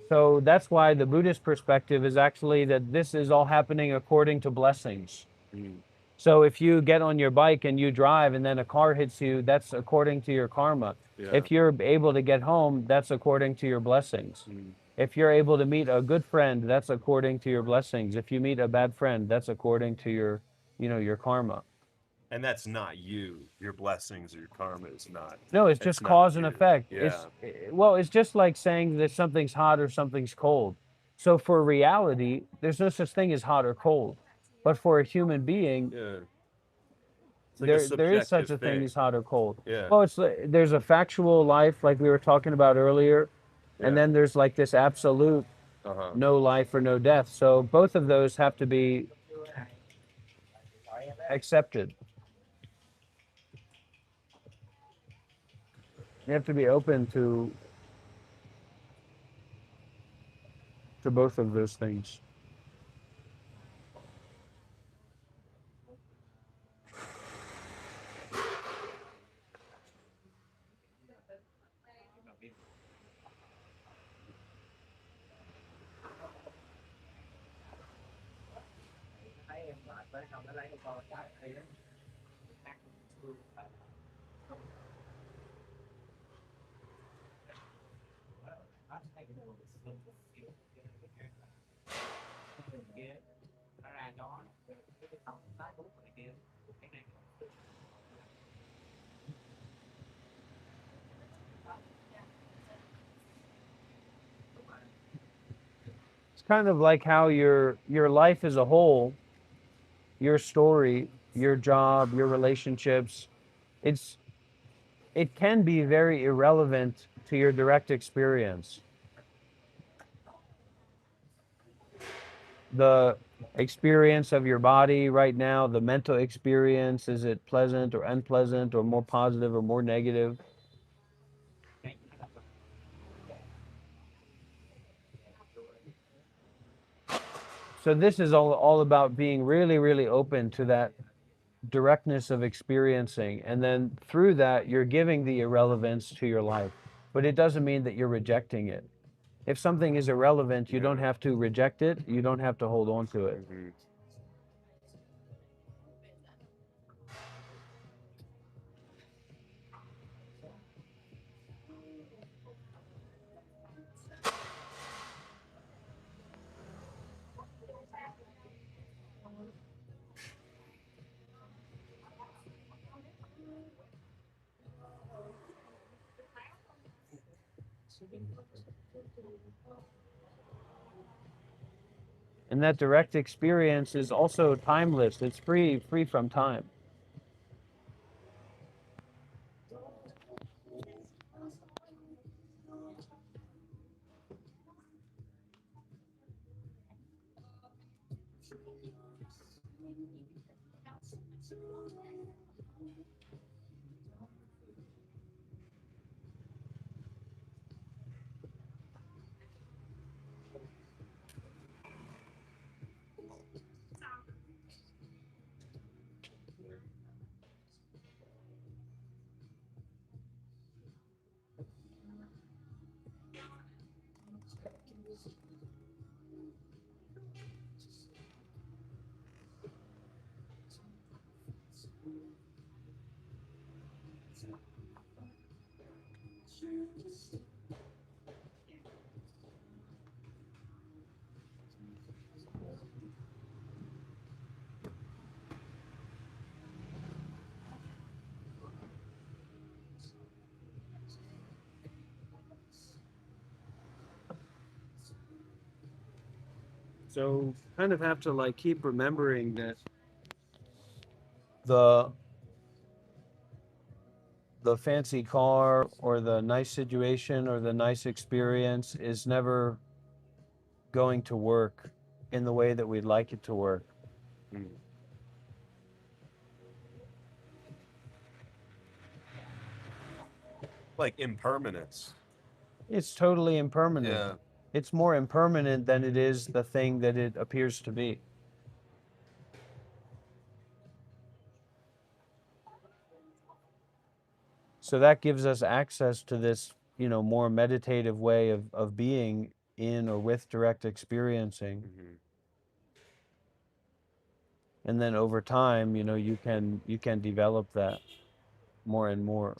So that's why the Buddhist perspective is actually that this is all happening according to blessings. Mm. So if you get on your bike and you drive and then a car hits you, that's according to your karma. Yeah. If you're able to get home, that's according to your blessings. Mm. If you're able to meet a good friend, that's according to your blessings. If you meet a bad friend, that's according to your, you know, your karma. And that's not you. Your blessings or your karma is not. No, it's It's just not cause and you. effect. Yeah. Well, it's just like saying that something's hot or something's cold. So for reality, there's no such thing as hot or cold. But for a human being, Yeah. It's like a there is such subjective a thing thing. as hot or cold. Yeah. Well, there's a factual life like we were talking about earlier, and Yeah. then there's like this absolute Uh-huh. no life or no death. So both of those have to be accepted. You have to be open to both of those things. It's kind of like how your life as a whole, your story, your job, your relationships, it's it can be very irrelevant to your direct experience. The experience of your body right now, the mental experience, is it pleasant or unpleasant or more positive or more negative? So this is all about being really, really open to that directness of experiencing. And then through that, you're giving the irrelevance to your life. But it doesn't mean that you're rejecting it. If something is irrelevant, you don't have to reject it. You don't have to hold on to it. Mm-hmm. And that direct experience is also timeless. It's free from time. So kind of have to like keep remembering that the the fancy car or the nice situation or the nice experience is never going to work in the way that we'd like it to work. Mm. Like impermanence. It's totally impermanent. Yeah. It's more impermanent than it is the thing that it appears to be. So that gives us access to this, more meditative way of being in or with direct experiencing. Mm-hmm. And then over time, you can develop that more and more.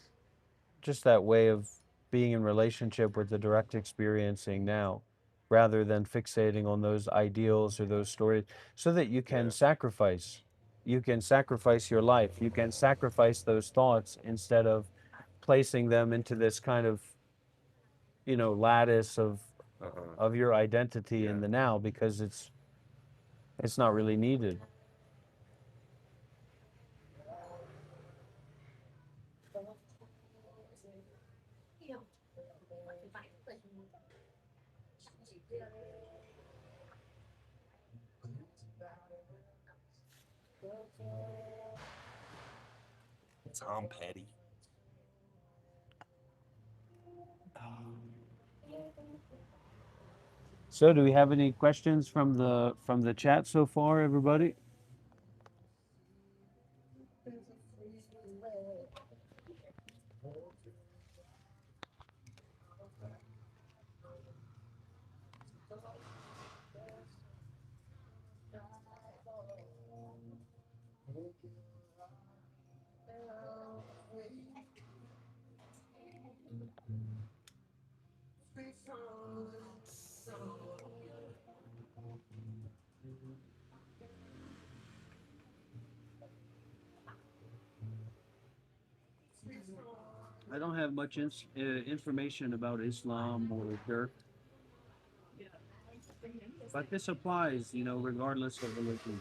Just that way of being in relationship with the direct experiencing now, rather than fixating on those ideals or those stories, so that you can Yeah. sacrifice. You can sacrifice your life. You can sacrifice those thoughts instead of placing them into this kind of, lattice Uh-huh. of your identity Yeah. in the now, because it's not really needed. Tom Petty. So, do we have any questions from the chat so far, everybody? I don't have much information about Islam or Turk, but this applies, regardless of religion.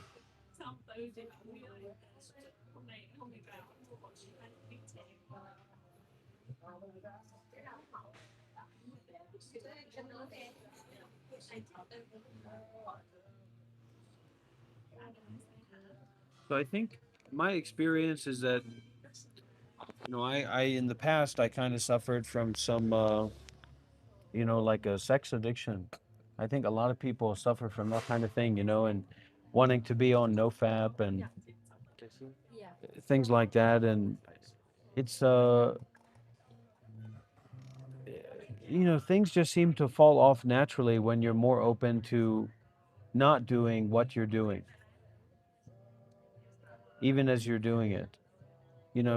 So I think my experience is that, I in the past I kind of suffered from some, like a sex addiction. I think a lot of people suffer from that kind of thing, and wanting to be on NoFap and things like that, and it's things just seem to fall off naturally when you're more open to not doing what you're doing, even as you're doing it.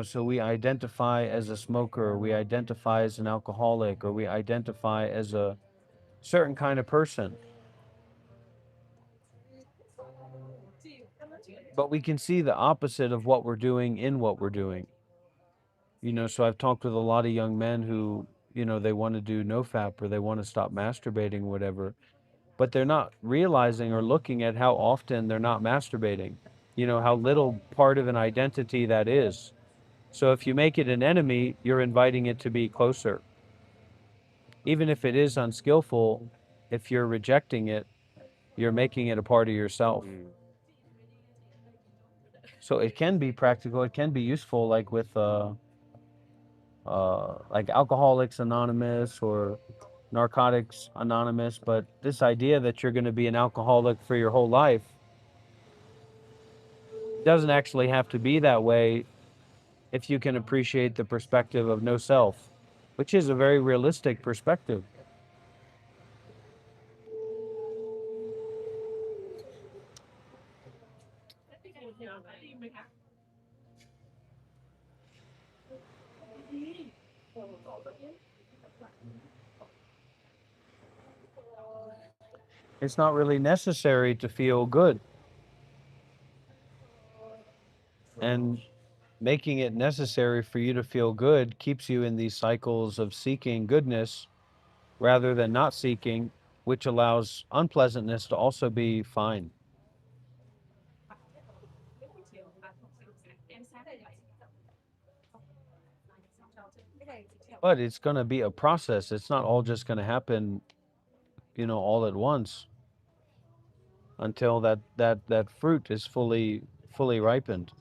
So we identify as a smoker, or we identify as an alcoholic, or we identify as a certain kind of person. But we can see the opposite of what we're doing in what we're doing. So I've talked with a lot of young men who, they want to do NoFap or they want to stop masturbating, whatever, but they're not realizing or looking at how often they're not masturbating, how little part of an identity that is. So if you make it an enemy, you're inviting it to be closer. Even if it is unskillful, if you're rejecting it, you're making it a part of yourself. Mm. So it can be practical, it can be useful, like with like Alcoholics Anonymous or Narcotics Anonymous. But this idea that you're going to be an alcoholic for your whole life doesn't actually have to be that way if you can appreciate the perspective of no self, which is a very realistic perspective. It's not really necessary to feel good. And making it necessary for you to feel good keeps you in these cycles of seeking goodness rather than not seeking, which allows unpleasantness to also be fine. But it's going to be a process. It's not all just going to happen, all at once until that fruit is fully ripened.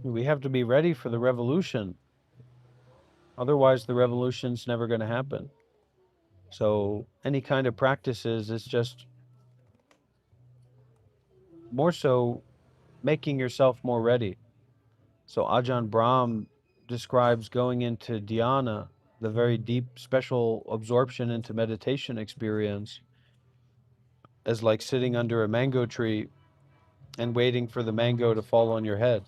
We have to be ready for the revolution. Otherwise, the revolution's never going to happen. So any kind of practices is just more so making yourself more ready. So Ajahn Brahm describes going into dhyana, the very deep, special absorption into meditation experience, as like sitting under a mango tree and waiting for the mango to fall on your head.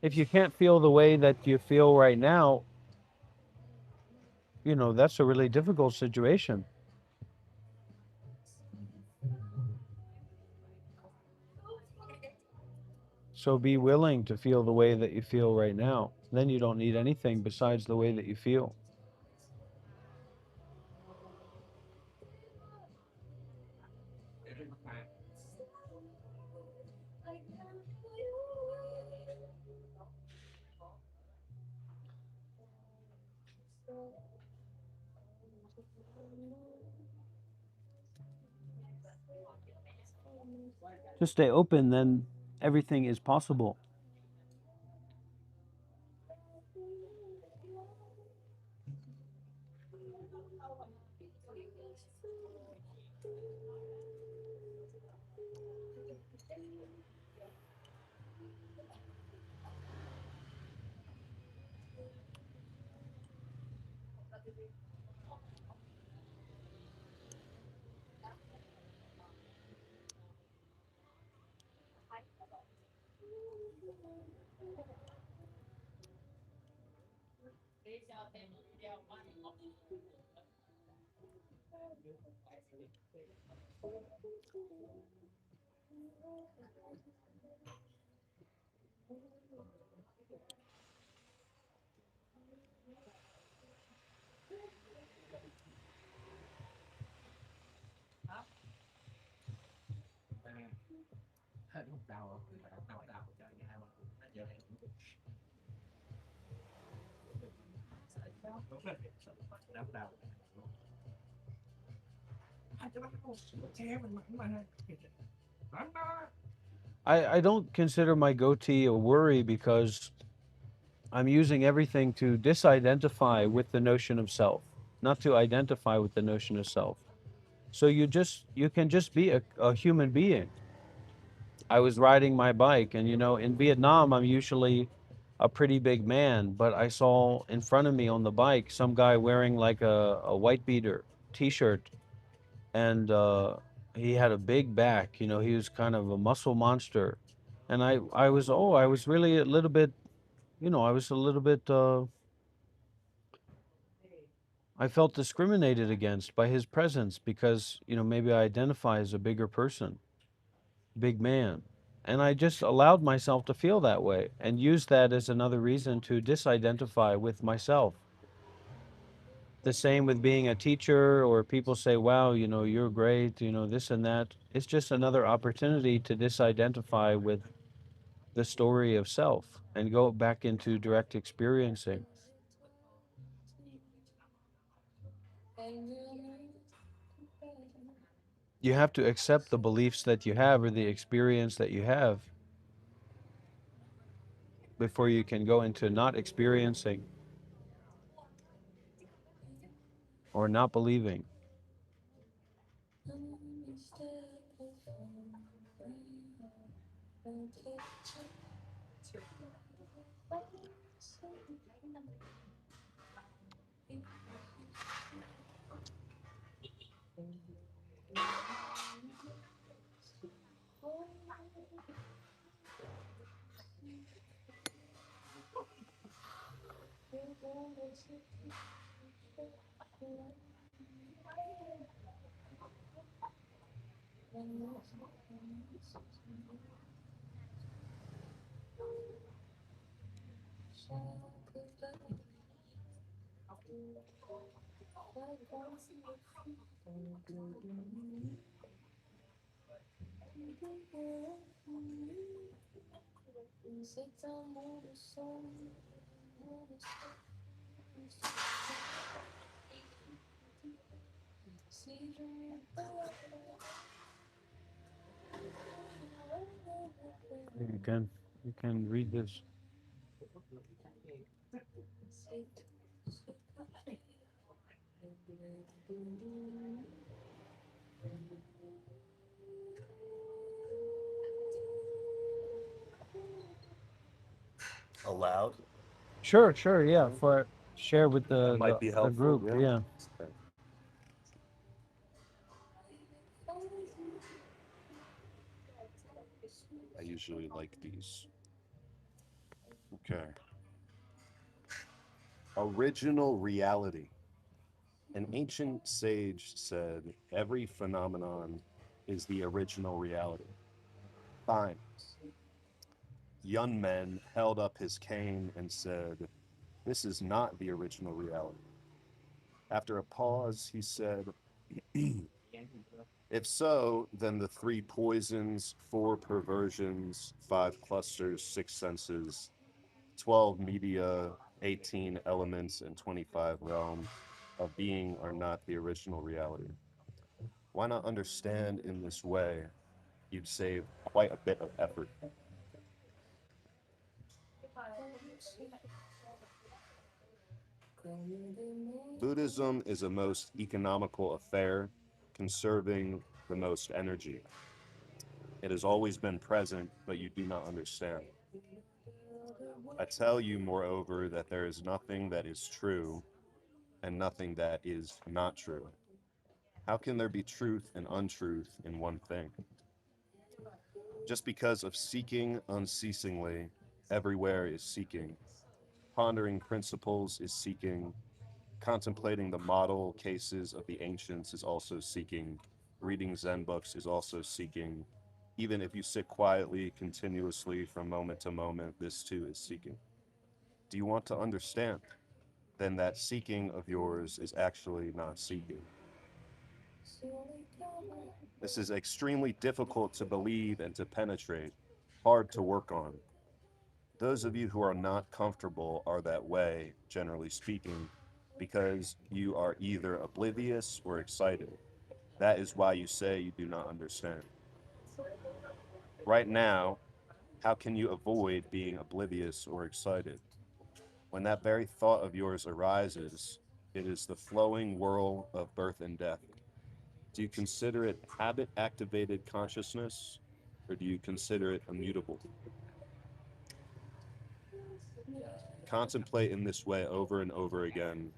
If you can't feel the way that you feel right now, that's a really difficult situation. So be willing to feel the way that you feel right now. Then you don't need anything besides the way that you feel. Just stay open, then everything is possible. I don't consider my goatee a worry because I'm using everything to disidentify with the notion of self, not to identify with the notion of self. So you can just be a human being. I was riding my bike, and in Vietnam I'm usually a pretty big man, but I saw in front of me on the bike some guy wearing like a white beater t-shirt, and he had a big back. He was kind of a muscle monster, and I was really a little bit, I was a little bit, I felt discriminated against by his presence because maybe I identify as a bigger person, big man. And I just allowed myself to feel that way and used that as another reason to disidentify with myself. The same with being a teacher, or people say, wow, you're great, this and that. It's just another opportunity to disidentify with the story of self and go back into direct experiencing. You have to accept the beliefs that you have or the experience that you have before you can go into not experiencing or not believing. You can you can read this. Aloud. Sure, sure, yeah. For share with That the might be the helpful. group, Yeah. yeah. I usually like these. Okay. Original reality. An ancient sage said every phenomenon is the original reality. Fine. Young men held up his cane and said, this is not the original reality. After a pause, he said, if so, then the three poisons, four perversions, five clusters, six senses, 12 media, 18 elements, and 25 realms of being are not the original reality. Why not understand in this way? You'd save quite a bit of effort. Buddhism is a most economical affair, conserving the most energy. It has always been present, but you do not understand. I tell you, moreover, that there is nothing that is true and nothing that is not true. How can there be truth and untruth in one thing? Just because of seeking unceasingly, everywhere is seeking. Pondering principles is seeking. Contemplating the model cases of the ancients is also seeking. Reading Zen books is also seeking. Even if you sit quietly, continuously, from moment to moment, this too is seeking. Do you want to understand? Then that seeking of yours is actually not seeking. This is extremely difficult to believe and to penetrate, hard to work on. Those of you who are not comfortable are that way, generally speaking, because you are either oblivious or excited. That is why you say you do not understand. Right now, how can you avoid being oblivious or excited? When that very thought of yours arises, it is the flowing whirl of birth and death. Do you consider it habit activated consciousness, or do you consider it immutable? Contemplate in this way over and over again,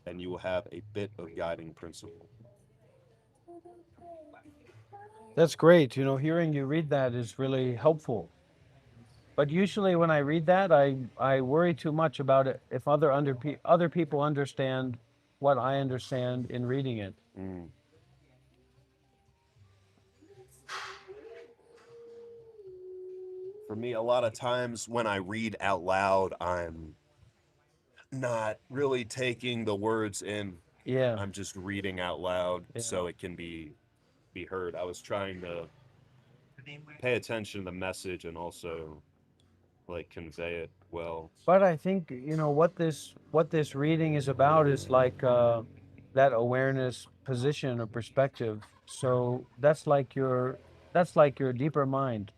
and you will have a bit of guiding principle. That's great. Hearing you read that is really helpful. But usually when I read that, I worry too much about it if other people understand what I understand in reading it. Mm. For me, a lot of times when I read out loud, I'm not really taking the words in. Yeah, I'm just reading out loud yeah. so it can be heard. I was trying to pay attention to the message and also like convey it well. But I think what this reading is about is like that awareness position or perspective. So that's like your deeper mind,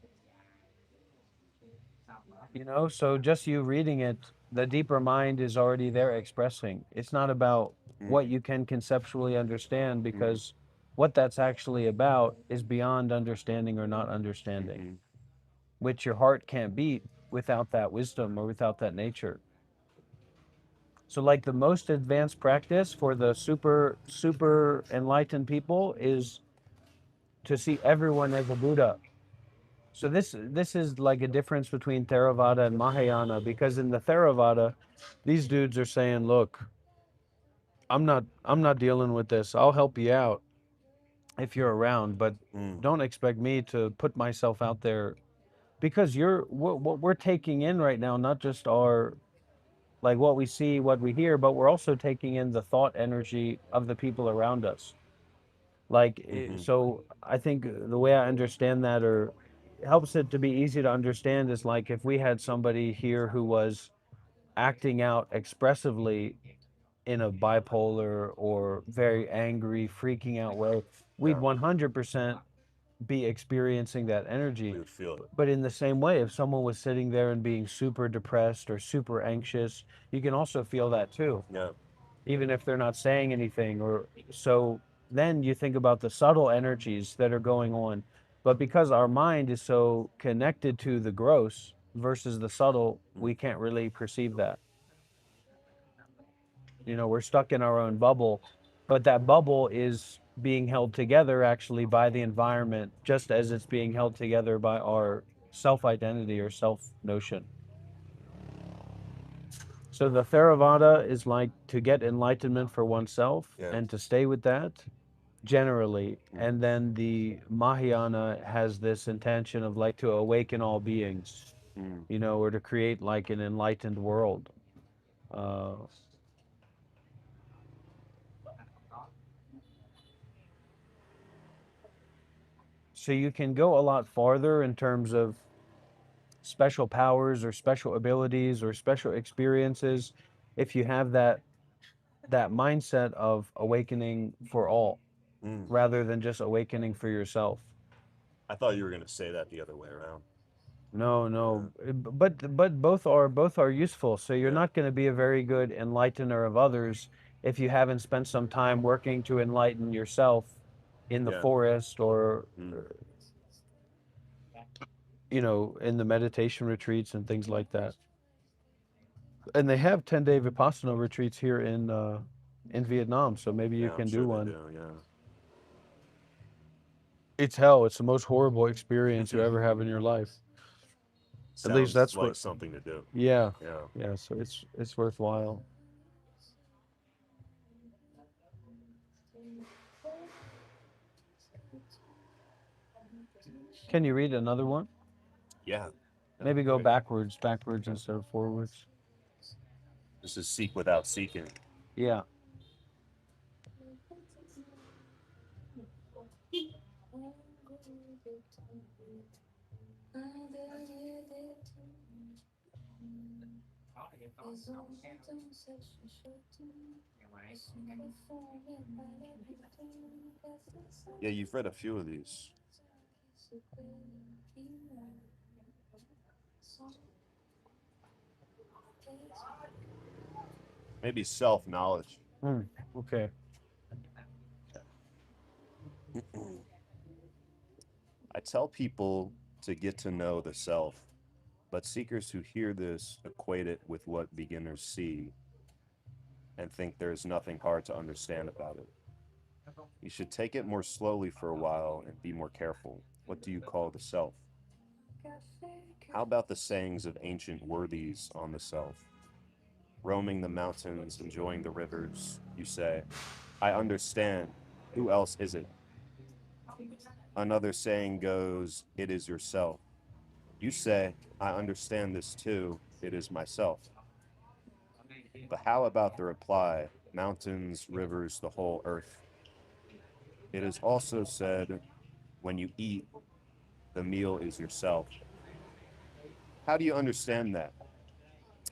you know. So just you reading it, the deeper mind is already there expressing. It's not about Mm, what you can conceptually understand, mm, because what that's actually about is beyond understanding or not understanding, mm-hmm, which your heart can't beat without that wisdom or without that nature. So like the most advanced practice for the super enlightened people is to see everyone as a Buddha. So this is like a difference between Theravada and Mahayana, because in the Theravada, these dudes are saying, "Look, I'm not dealing with this. I'll help you out if you're around, but mm, don't expect me to put myself out there, because you're what we're taking in right now, not just our like what we see, what we hear, but we're also taking in the thought energy of the people around us. Like, mm-hmm, so I think the way I understand that, or helps it to be easy to understand, is like if we had somebody here who was acting out expressively in a bipolar or very angry, freaking out way, we'd yeah, 100% be experiencing that we energy. would feel it. But in the same way, if someone was sitting there and being super depressed or super anxious, you can also feel that too, Yeah, even if they're not saying anything. Or so then you think about the subtle energies that are going on. But because our mind is so connected to the gross versus the subtle, mm, we can't really perceive that. You know, we're stuck in our own bubble, but that bubble is being held together actually by the environment, just as it's being held together by our self identity or self notion. So the Theravada is like to get enlightenment for oneself yeah, and to stay with that generally. mm, And then the Mahayana has this intention of like to awaken all beings, mm. you know, or to create like an enlightened world. Uh, so you can go a lot farther in terms of special powers or special abilities or special experiences if you have that mindset of awakening for all Mm. rather than just awakening for yourself. I thought you were gonna say that the other way around. No, Yeah, no, but both are useful. So you're yeah, not going to be a very good enlightener of others if you haven't spent some time working to enlighten yourself in the yeah. forest, or Mm. you know, in the meditation retreats and things like that. And they have 10-day Vipassana retreats here in Vietnam, so maybe you Yeah, I'm can do sure they one. do. It's hell. It's the most horrible experience you Yeah. ever have in your life. At least Sounds that's like what. something to do. Yeah, Yeah. yeah. So it's worthwhile. Can you read another one? Yeah. That'd be Maybe go great. backwards Okay. instead of forwards. This is seek without seeking. Yeah. Yeah, you've read a few of these. Maybe self knowledge. Okay. I tell people to get to know the self, but seekers who hear this equate it with what beginners see and think there's nothing hard to understand about it. You should take it more slowly for a while and be more careful. What do you call the self? How about the sayings of ancient worthies on the self? Roaming the mountains, enjoying the rivers, you say, I understand. Who else is it? Another saying goes, it is yourself. You say, I understand this too. It is myself. But how about the reply, mountains, rivers, the whole earth? It is also said, when you eat, the meal is yourself. How do you understand that?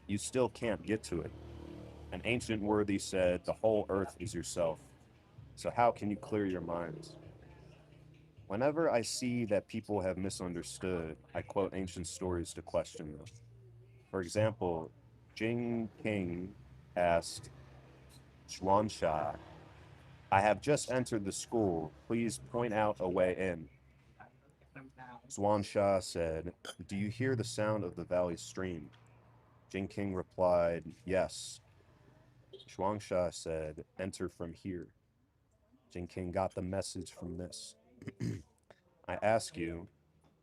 You still can't get to it. An ancient worthy said, the whole earth is yourself. So how can you clear your minds? Whenever I see that people have misunderstood, I quote ancient stories to question them. For example, Jing King asked Xuansha, I have just entered the school. Please point out a way in. Xuansha said, do you hear the sound of the valley stream? Jing King replied, yes. Xuansha said, enter from here. Jing King got the message from this. I ask you,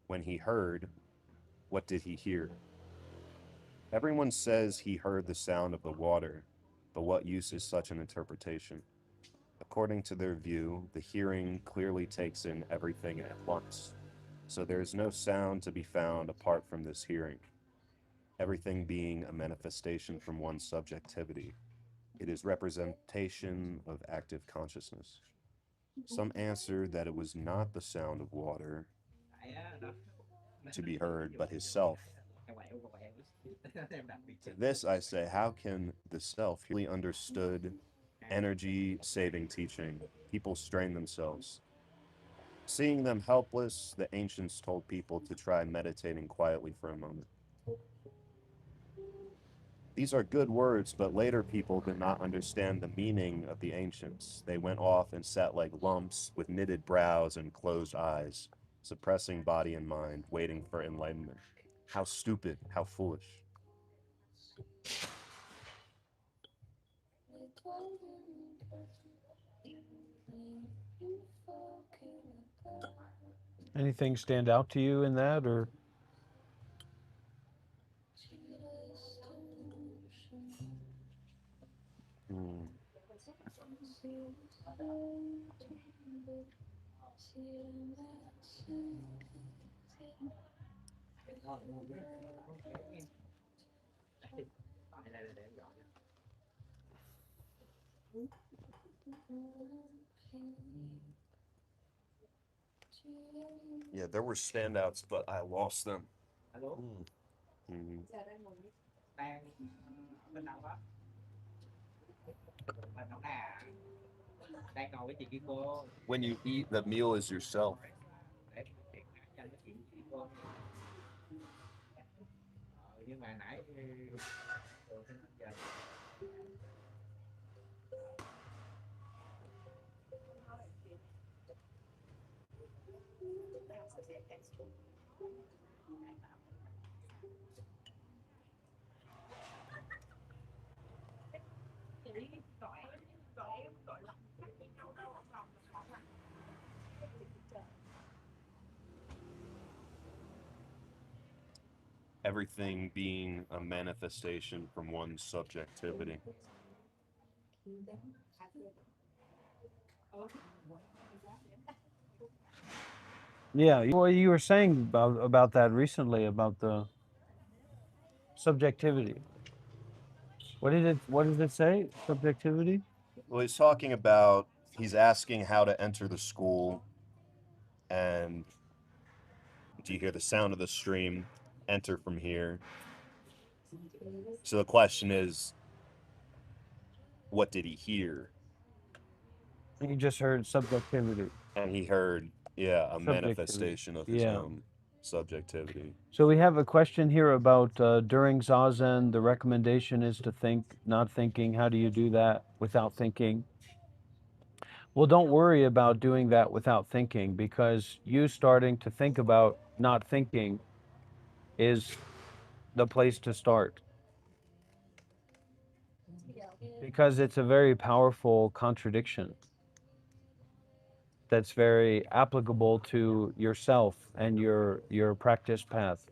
when he heard, what did he hear? Everyone says he heard the sound of the water, but what use is such an interpretation? According to their view, the hearing clearly takes in everything at once. So there is no sound to be found apart from this hearing, everything being a manifestation from one's subjectivity. It is representation of active consciousness. Some answered that it was not the sound of water to be heard, but his self. To this I say, how can the self really understood energy saving teaching? People strain themselves. Seeing them helpless, the ancients told people to try meditating quietly for a moment. These are good words, but later people did not understand the meaning of the ancients. They went off and sat like lumps with knitted brows and closed eyes, suppressing body and mind, waiting for enlightenment. How stupid, how foolish. Anything stand out to you in that, or? Hmm. Yeah, there were standouts, but I lost them. Hmm. When you eat, the meal is yourself. Everything being a manifestation from one's subjectivity. Yeah, well, you were saying about that recently about the subjectivity. What did it? What does it say? Subjectivity. Well, he's talking about, he's asking how to enter the school, and do you hear the sound of the stream? Enter from here. So the question is, what did he hear? You just heard subjectivity. And he heard, yeah, a Subjectivity. manifestation of his Yeah. own subjectivity. So we have a question here about during zazen. The recommendation is to think, not thinking. How do you do that without thinking? Well, don't worry about doing that without thinking, because you starting to think about not thinking is the place to start, because it's a very powerful contradiction that's very applicable to yourself and your practice path.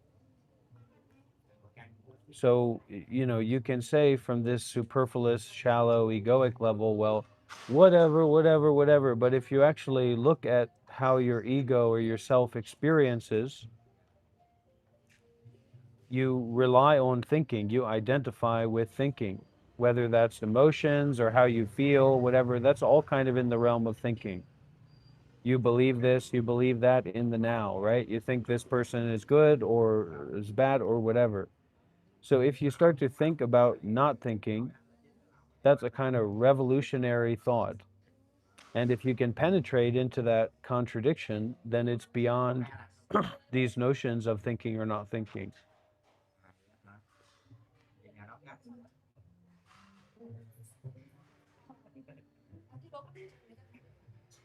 So, you can say from this superfluous, shallow, egoic level, well, whatever, whatever, whatever. But if you actually look at how your ego or your self experiences, you rely on thinking, you identify with thinking, whether that's emotions or how you feel, whatever, that's all kind of in the realm of thinking. You believe this, you believe that in the now, right? You think this person is good or is bad or whatever. So if you start to think about not thinking, that's a kind of revolutionary thought. And if you can penetrate into that contradiction, then it's beyond these notions of thinking or not thinking.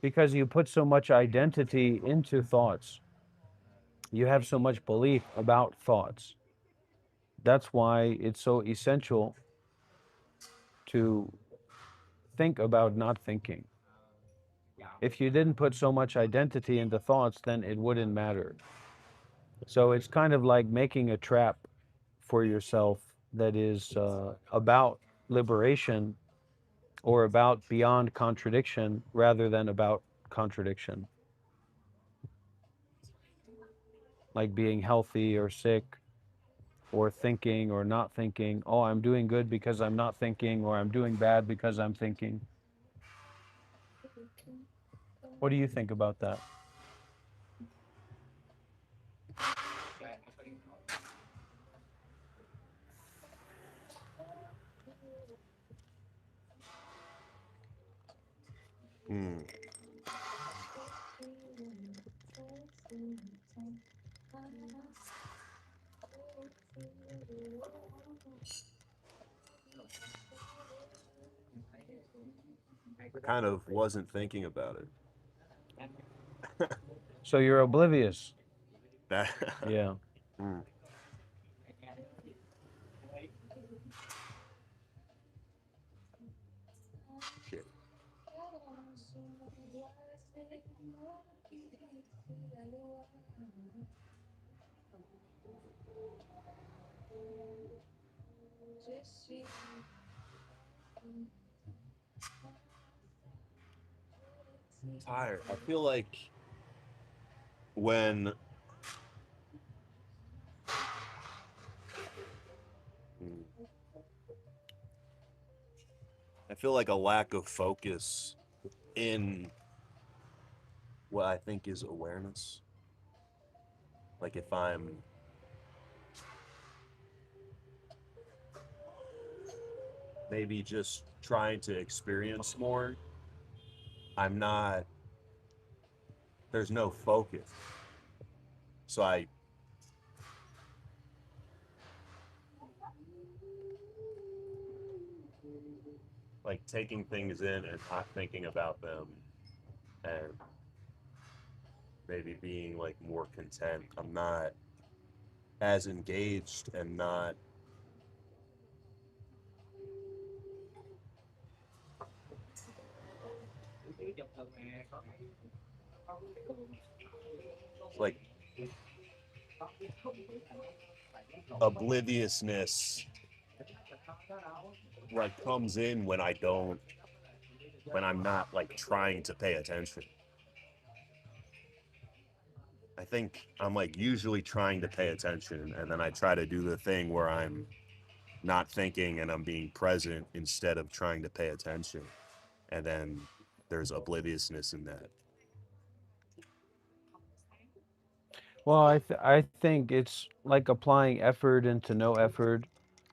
Because you put so much identity into thoughts, you have so much belief about thoughts. That's why it's so essential to think about not thinking. If you didn't put so much identity into thoughts, then it wouldn't matter. So it's kind of like making a trap for yourself that is about liberation or about beyond contradiction rather than about contradiction, like being healthy or sick or thinking or not thinking. Oh, I'm doing good because I'm not thinking, or I'm doing bad because I'm thinking. What do you think about that? Hmm. I kind of wasn't thinking about it. So you're oblivious. That. Yeah. Hmm. Shit. Tired. I feel like when hmm, I feel like a lack of focus in what I think is awareness. Like if I'm maybe just trying to experience more, I'm not, there's no focus. So I like taking things in and not thinking about them and maybe being like more content. I'm not as engaged and not like obliviousness like comes in when I don't, when I'm not like trying to pay attention. I think I'm like usually trying to pay attention and then I try to do the thing where I'm not thinking and I'm being present instead of trying to pay attention. And then there's obliviousness in that. Well, I think it's like applying effort into no effort,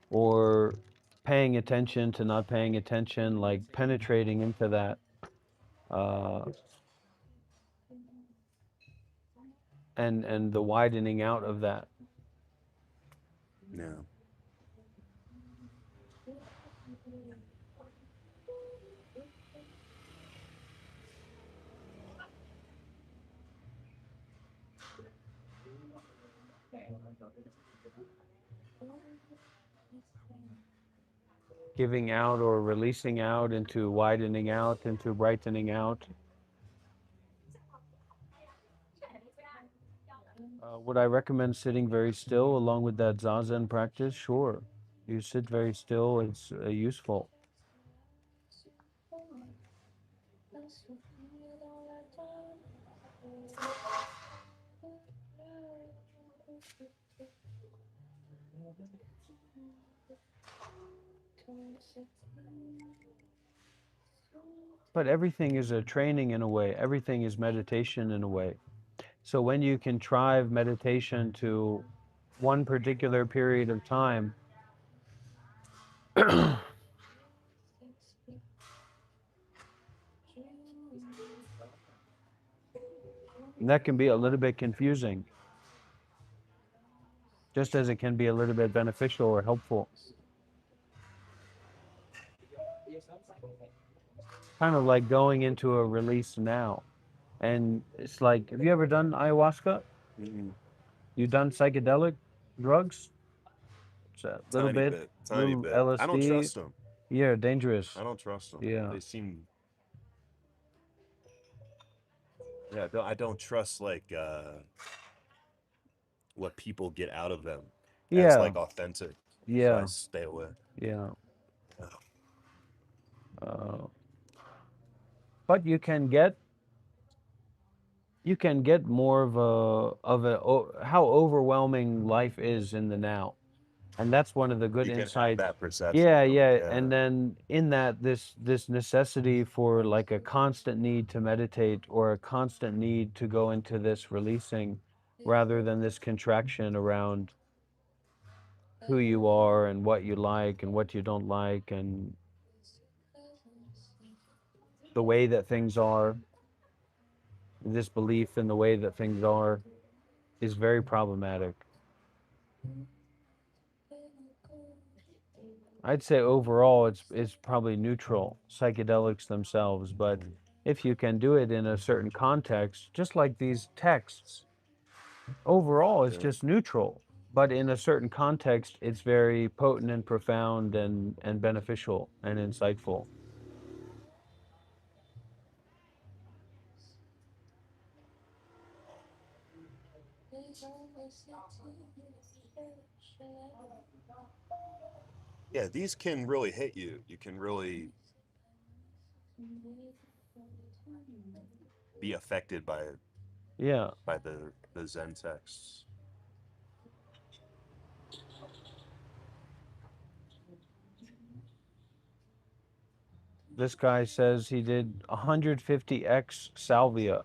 or paying attention to not paying attention, like penetrating into that, uh, and the widening out of that. Yeah. Giving out or releasing out into widening out into brightening out. Would I recommend sitting very still along with that zazen practice? Sure. You sit very still, it's useful. But everything is a training in a way. Everything is meditation in a way. So when you contrive meditation to one particular period of time, that can be a little bit confusing, just as it can be a little bit beneficial or helpful. Kind of like going into a release now. And it's like, have you ever done ayahuasca? Mm-mm. You done psychedelic drugs? It's a little Tiny bit, bit, tiny little bit. I don't LSD. trust them. Yeah, dangerous. I don't trust them. Yeah. They seem, yeah. I don't trust like what people get out of them as Yeah. like authentic. So I Yeah. stay away. Yeah. Ugh. Uh, but you can get more how overwhelming life is in the now, and that's one of the good You can have insights. that perception Yeah, of it. yeah, Yeah. and then in that, this necessity for like a constant need to meditate or a constant need to go into this releasing rather than this contraction around who you are and what you like and what you don't like and the way that things are. This belief in the way that things are is very problematic. I'd say overall it's probably neutral, psychedelics themselves, but if you can do it in a certain context, just like these texts, overall it's Yeah. just neutral. But in a certain context, it's very potent and profound and beneficial and insightful. Yeah, these can really hit you. You can really be affected Yeah, by the Zen texts. this guy says he did 150x salvia,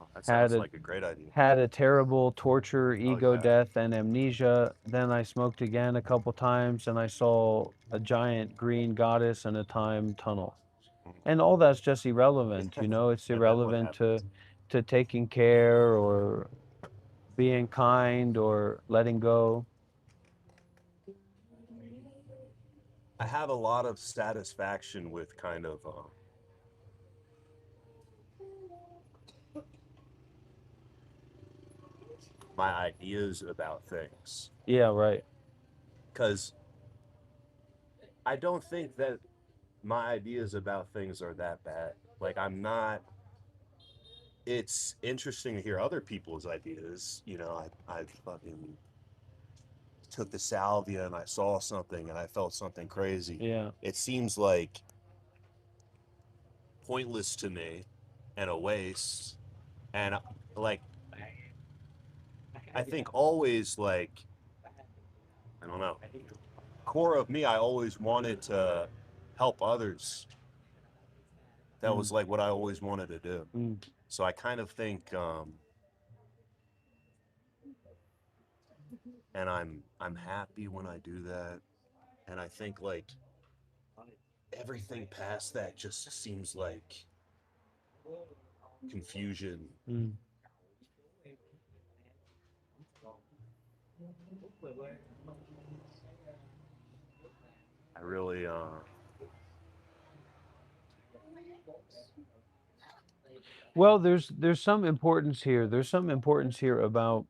Oh, that had sounds a like a great idea. had a terrible torture, Oh ego yeah. death, and amnesia. Then I smoked again a couple times and I saw a giant green goddess in a time tunnel. And all that's just irrelevant, Yeah. it's And then what irrelevant to happens? to taking care or being kind or letting go. I have a lot of satisfaction with kind of my ideas about things Yeah, right. because I don't think that my ideas about things are that bad. Like I'm not. It's interesting to hear other people's ideas. I fucking took the salvia and I saw something and I felt something crazy. Yeah. It seems like pointless to me and a waste. And like I think always like I don't know. Core of me, I always wanted to help others. That Mm, was like what I always wanted to do. mm. So I kind of think and I'm happy when I do that. And I think like everything past that just seems like confusion. Mm. I really Well, there's some importance here. There's some importance here about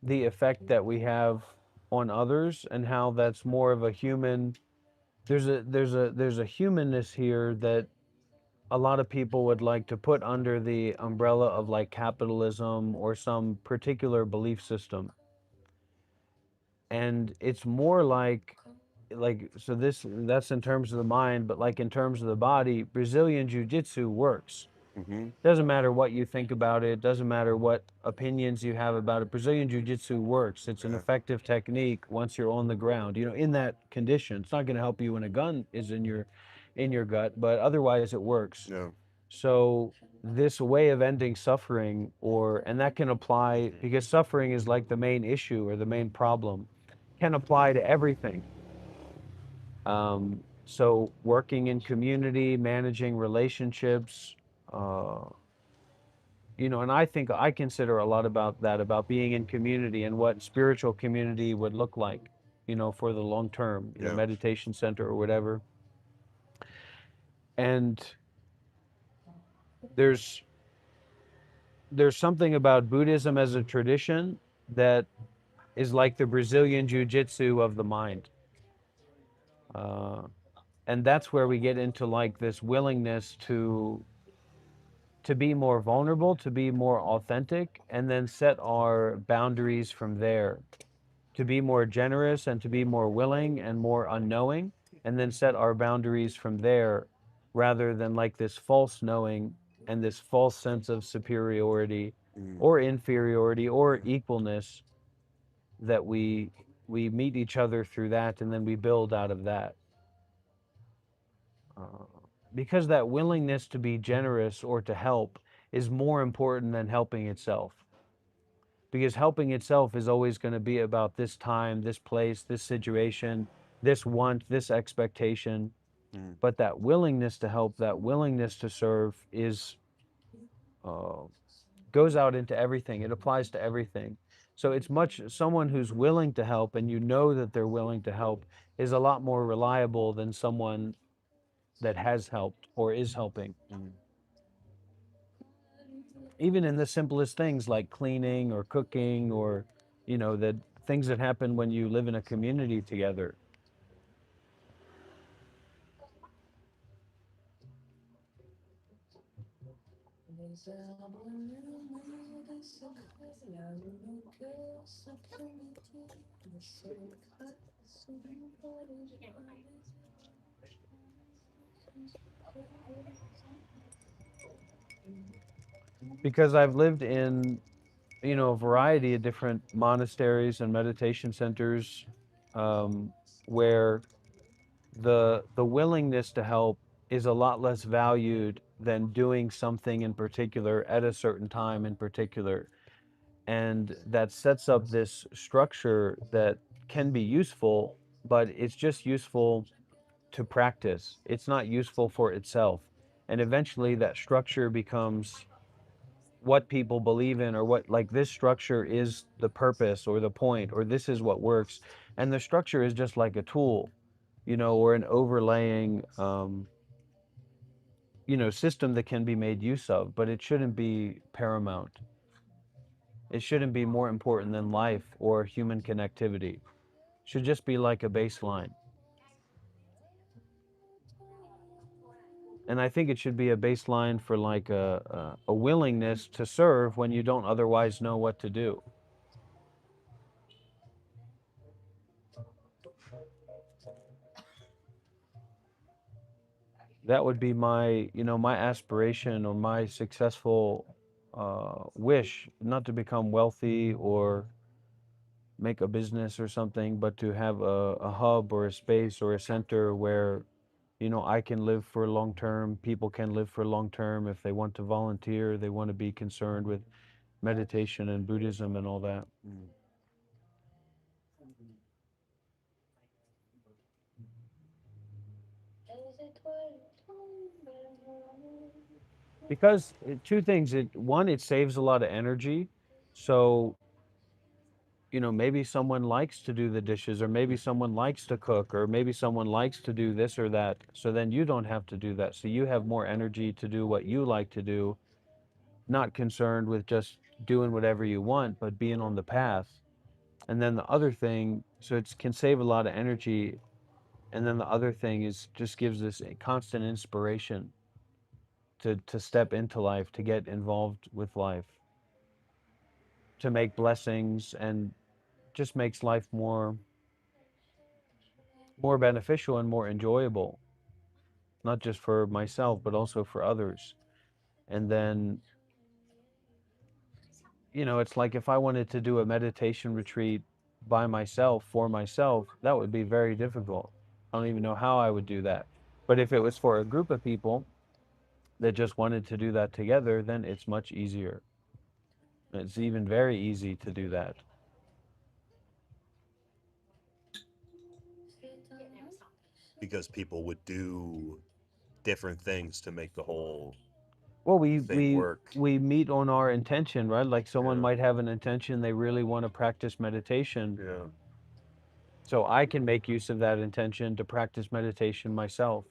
the effect that we have on others and how that's more of a human. There's a humanness here that a lot of people would like to put under the umbrella of like capitalism or some particular belief system. And it's more like so this that's in terms of the mind, but like in terms of the body, Brazilian jiu-jitsu works. mm-hmm. Doesn't matter what you think about it, doesn't matter what opinions you have about it. Brazilian jiu-jitsu works. It's an Yeah. effective technique once you're on the ground, in that condition. It's not going to help you when a gun is in your gut, but otherwise it works. Yeah. So this way of ending suffering, or and that can apply because suffering is like the main issue or the main problem, can apply to everything. So working in community, managing relationships, uh, and I think I consider a lot about that, about being in community and what spiritual community would look like, for the long term, Yeah. meditation center or whatever. And there's there's something about Buddhism as a tradition that is like the Brazilian jiu-jitsu of the mind. Uh, and that's where we get into like this willingness to be more vulnerable, to be more authentic, and then set our boundaries from there, to be more generous and to be more willing and more unknowing, and then set our boundaries from there, rather than like this false knowing and this false sense of superiority Mm. or inferiority or equalness, that we meet each other through that and then we build out of that. uh, because that willingness to be generous or to help is more important than helping itself, because helping itself is always going to be about this time, this place, this situation, this want, this expectation. Mm. But that willingness to help, that willingness to serve is uh, goes out into everything. It applies to everything. So it's much someone who's willing to help and you know that they're willing to help is a lot more reliable than someone that has helped or is helping. Mm. Even in the simplest things like cleaning or cooking, or the things that happen when you live in a community together. Because I've lived in a variety of different monasteries and meditation centers, um, where the willingness to help is a lot less valued than doing something in particular at a certain time in particular. And that sets up this structure that can be useful, but it's just useful to practice. It's not useful for itself. And eventually that structure becomes what people believe in, or what, like, this structure is the purpose or the point, or this is what works. And the structure is just like a tool, or an overlaying system that can be made use of, but it shouldn't be paramount. It shouldn't be more important than life or human connectivity. It should just be like a baseline. And I think it should be a baseline for like a willingness to serve when you don't otherwise know what to do. That would be my, my aspiration or my successful wish, not to become wealthy or make a business or something, but to have a hub or a space or a center where, I can live for long term. People can live for long term if they want to volunteer, they want to be concerned with meditation and Buddhism and all that. Mm. Because two things. One, it saves a lot of energy. So, maybe someone likes to do the dishes, or maybe someone likes to cook, or maybe someone likes to do this or that. So then you don't have to do that. So you have more energy to do what you like to do, not concerned with just doing whatever you want, but being on the path. And then the other thing, so it can save a lot of energy. And then the other thing is just gives this a constant inspiration to step into life, to get involved with life, to make blessings, and just makes life more beneficial and more enjoyable, not just for myself but also for others. And then, it's like if I wanted to do a meditation retreat by myself, for myself, that would be very difficult. I don't even know how I would do that. But if it was for a group of people that just wanted to do that together, then it's much easier. It's even very easy to do that. because people would do different things to make the whole Well, we thing we work. we meet on our intention, right? Like someone Yeah. might have an intention they really want to practice meditation. Yeah. So I can make use of that intention to practice meditation myself.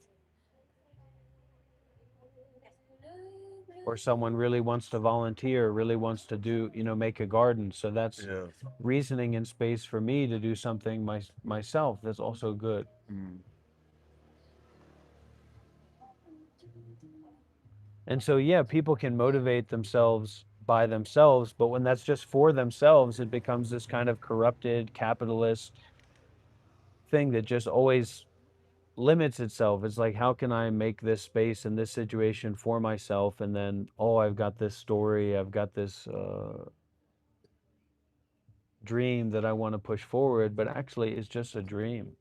Or someone really wants to volunteer, really wants to do, make a garden. So that's Yeah. reasoning in space for me to do something myself. That's also good. Mm. And so, yeah, people can motivate themselves by themselves, but when that's just for themselves, it becomes this kind of corrupted capitalist thing that just always limits itself. It's like, how can I make this space and this situation for myself? And then, oh, I've got this story, I've got this dream that I want to push forward, but actually, it's just a dream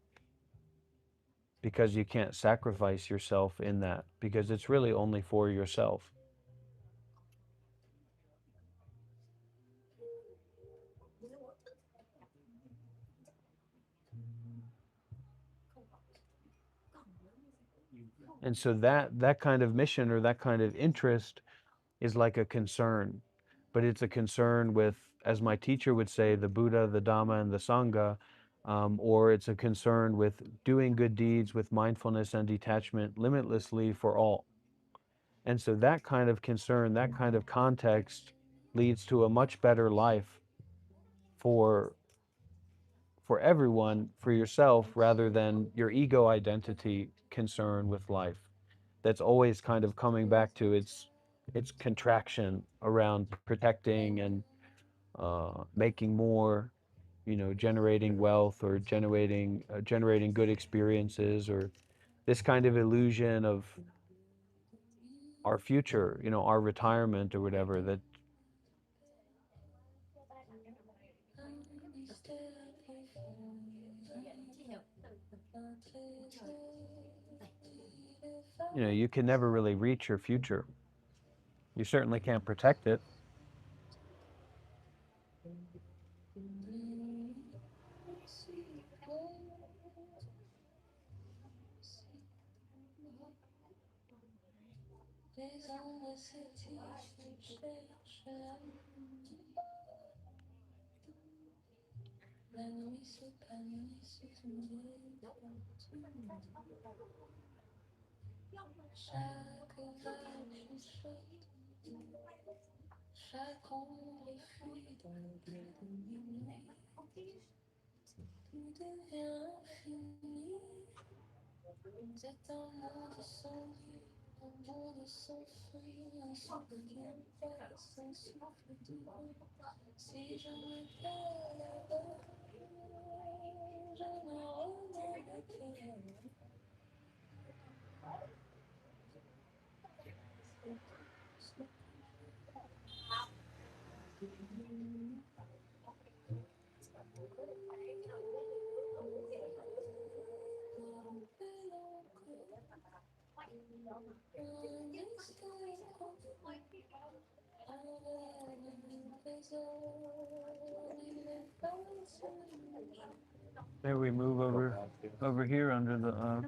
because you can't sacrifice yourself in that because it's really only for yourself. And so that kind of mission or that kind of interest is like a concern, but it's a concern with, as my teacher would say, the Buddha, the Dhamma, and the Sangha, or it's a concern with doing good deeds with mindfulness and detachment limitlessly for all. And so that kind of concern, that kind of context leads to a much better life for for everyone, for yourself, rather than your ego identity concern with life. That's always kind of coming back to its contraction around protecting and making more, generating wealth or generating good experiences, or this kind of illusion of our future, our retirement or whatever. That you can never really reach your future. You certainly can't protect it. Maybe we move over here under the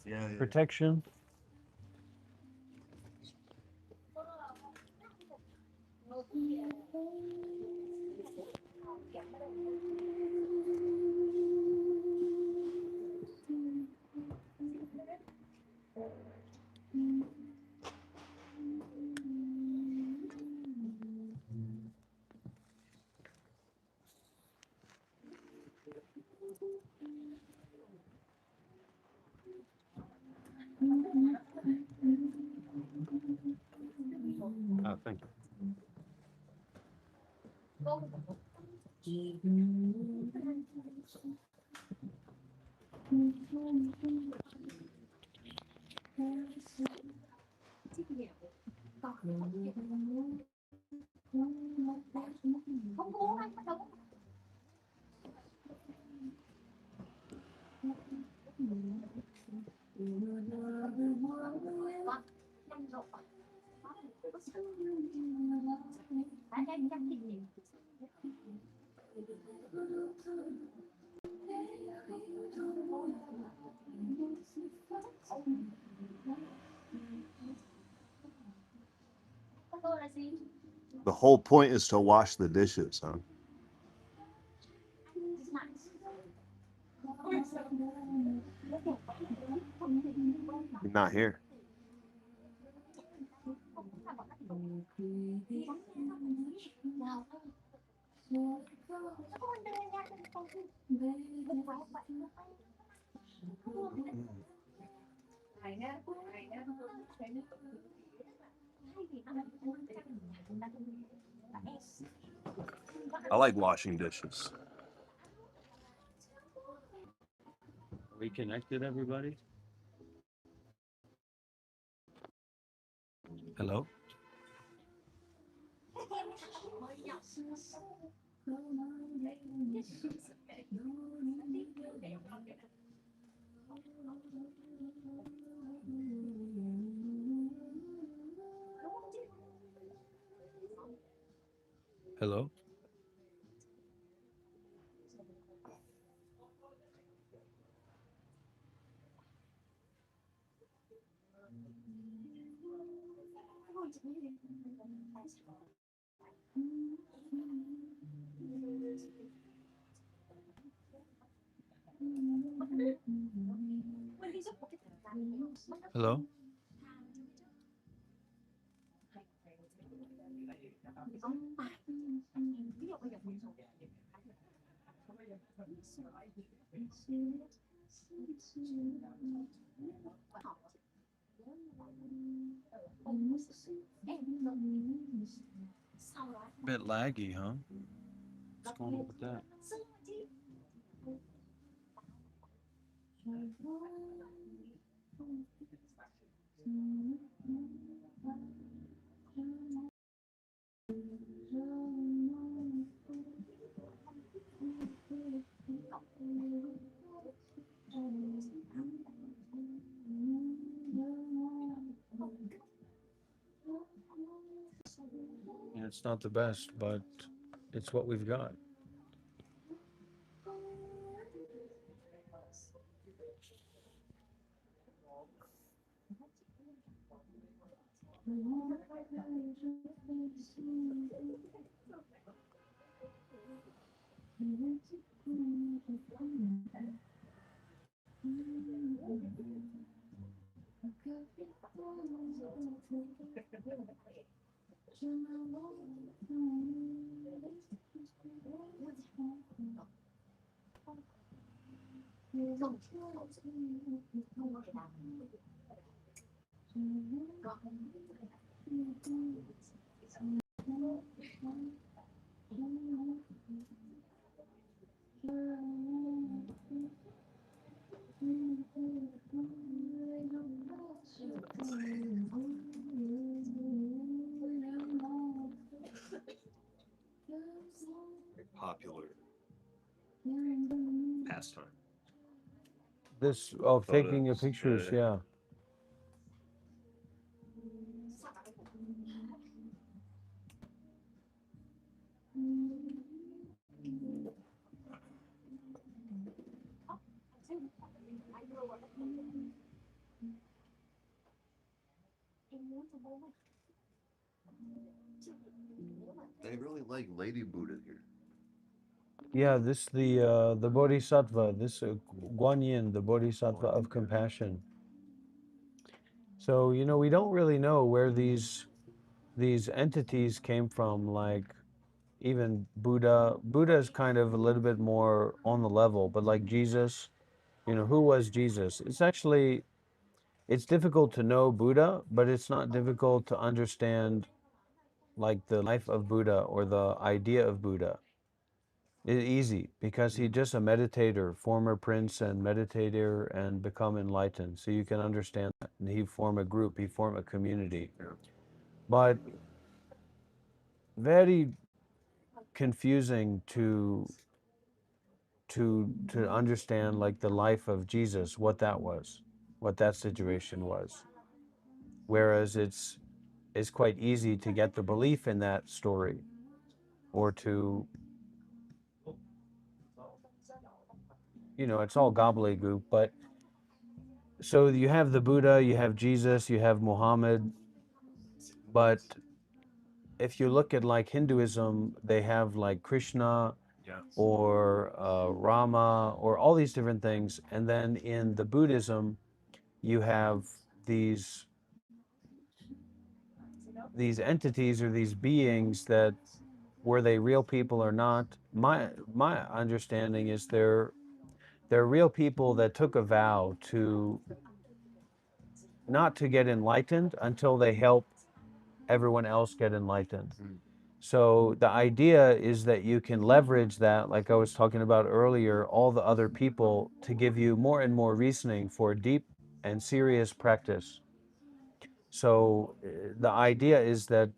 Yeah. Yeah. protection. Oh, thank you. The whole point is to wash the dishes, huh? You're not here. I like washing dishes. We connected, everybody? Hello? Hello? Hello? Bit laggy, huh? What's going on with that? Yeah, it's not the best, but it's what we've got. Popular pastime. This of taking your Photos. pictures, Yeah. yeah. They really like Lady Buddha here. Yeah, this the Bodhisattva, this Guan Yin, the Bodhisattva of compassion. So, we don't really know where these entities came from, like even Buddha. Buddha is kind of a little bit more on the level, but like Jesus, who was Jesus? It's difficult to know Buddha, but it's not difficult to understand like the life of Buddha or the idea of Buddha. It's easy because he's just a meditator, former prince and meditator, and become enlightened. So you can understand that. And he form a group, he form a community. Yeah. But very confusing to understand like the life of Jesus, what that was, what that situation was. whereas it's quite easy to get the belief in that story, or to, it's all gobbledygook. But so you have the Buddha, you have Jesus, you have Muhammad, but if you look at like Hinduism, they have like Krishna Yeah. or Rama or all these different things. And then in the Buddhism, you have these these entities or these beings that, were they real people or not? My understanding is they're real people that took a vow to not to get enlightened until they help everyone else get enlightened. Mm. So the idea is that you can leverage that, like I was talking about earlier, all the other people to give you more and more reasoning for deep and serious practice. So the idea is that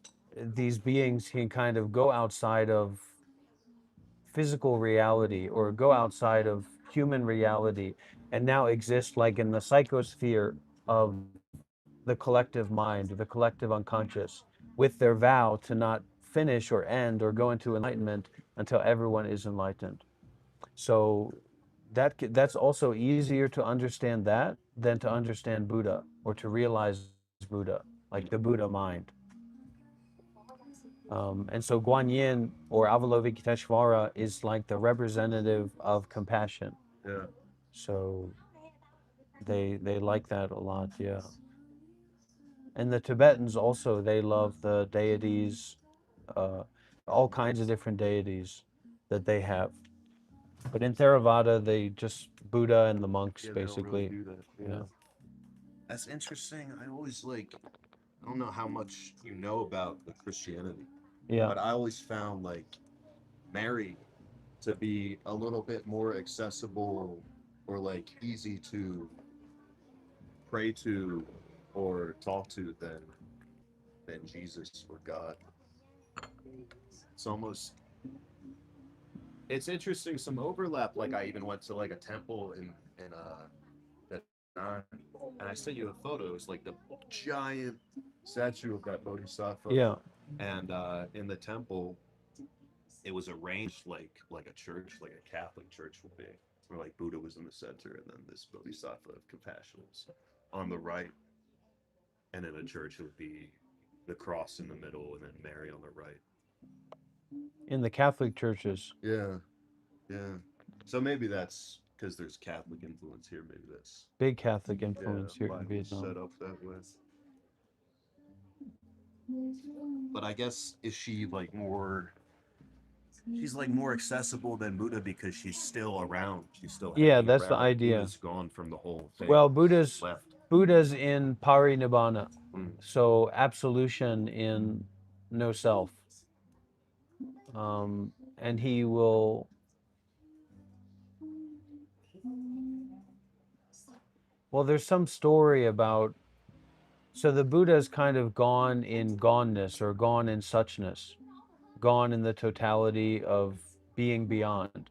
these beings can kind of go outside of physical reality or go outside of human reality and now exist like in the psychosphere of the collective mind, the collective unconscious, with their vow to not finish or end or go into enlightenment until everyone is enlightened. So that's also easier to understand that than to understand Buddha or to realize Buddha, like the Buddha mind. And so Guan Yin or Avalokiteshvara is like the representative of compassion. Yeah. So they like that a lot, yeah. And the Tibetans also, they love the deities, uh, all kinds of different deities that they have. But in Theravada, they just Buddha and the monks Yeah, they don't really basically. do that. Yeah. That's interesting. I always like, I don't know how much you know about the Christianity, Yeah. but I always found like Mary to be a little bit more accessible or like easy to pray to or talk to than Jesus or God. It's almost, it's interesting, some overlap. Like I even went to like a temple in Vietnam, and I sent you a photo. It was like the giant statue of that Bodhisattva, Yeah. and in the temple it was arranged like a church, like a Catholic church would be, where like Buddha was in the center, and then this Bodhisattva of compassion was on the right, and in a church it would be the cross in the middle, and then Mary on the right. In the Catholic churches, Yeah, yeah. So maybe that's because there's Catholic influence here. Maybe that's, big Catholic yeah, influence here why in it was Vietnam. set up that way. But I guess is she like more? She's like more accessible than Buddha because she's still around. She's still Yeah, hanging that's the around. idea. Buddha's gone from the whole thing. Well, He's left. Buddha's in parinibbana, Mm. so absolution in no self, and he will. Well, there's some story about. So the Buddha is kind of gone in goneness or gone in suchness, gone in the totality of being beyond.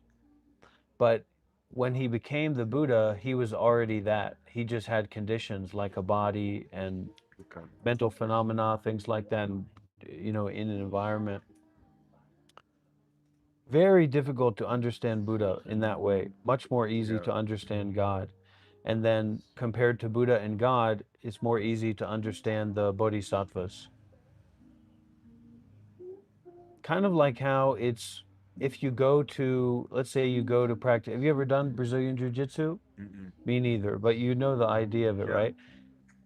But when he became the Buddha, he was already that. He just had conditions like a body and Okay. mental phenomena, things like that, and, in an environment. Very difficult to understand Buddha in that way. Much more easy Yeah. to understand God. And then compared to Buddha and God, it's more easy to understand the bodhisattvas. Kind of like how it's, if you go to, let's say you go to practice, have you ever done Brazilian Jiu Jitsu? Mm-mm. Me neither, but you know the idea of it, Yeah. right?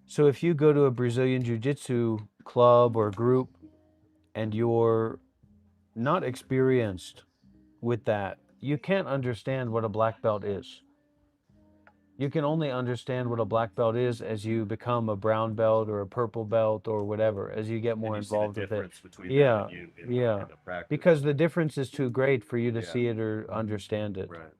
So if you go to a Brazilian Jiu Jitsu club or group and you're not experienced with that, you can't understand what a black belt is. You can only understand what a black belt is as you become a brown belt or a purple belt or whatever, as you get And more you see the involved with it. difference between them Yeah, and you yeah. in the practice. Because the difference is too great for you to Yeah. see it or understand it. Right.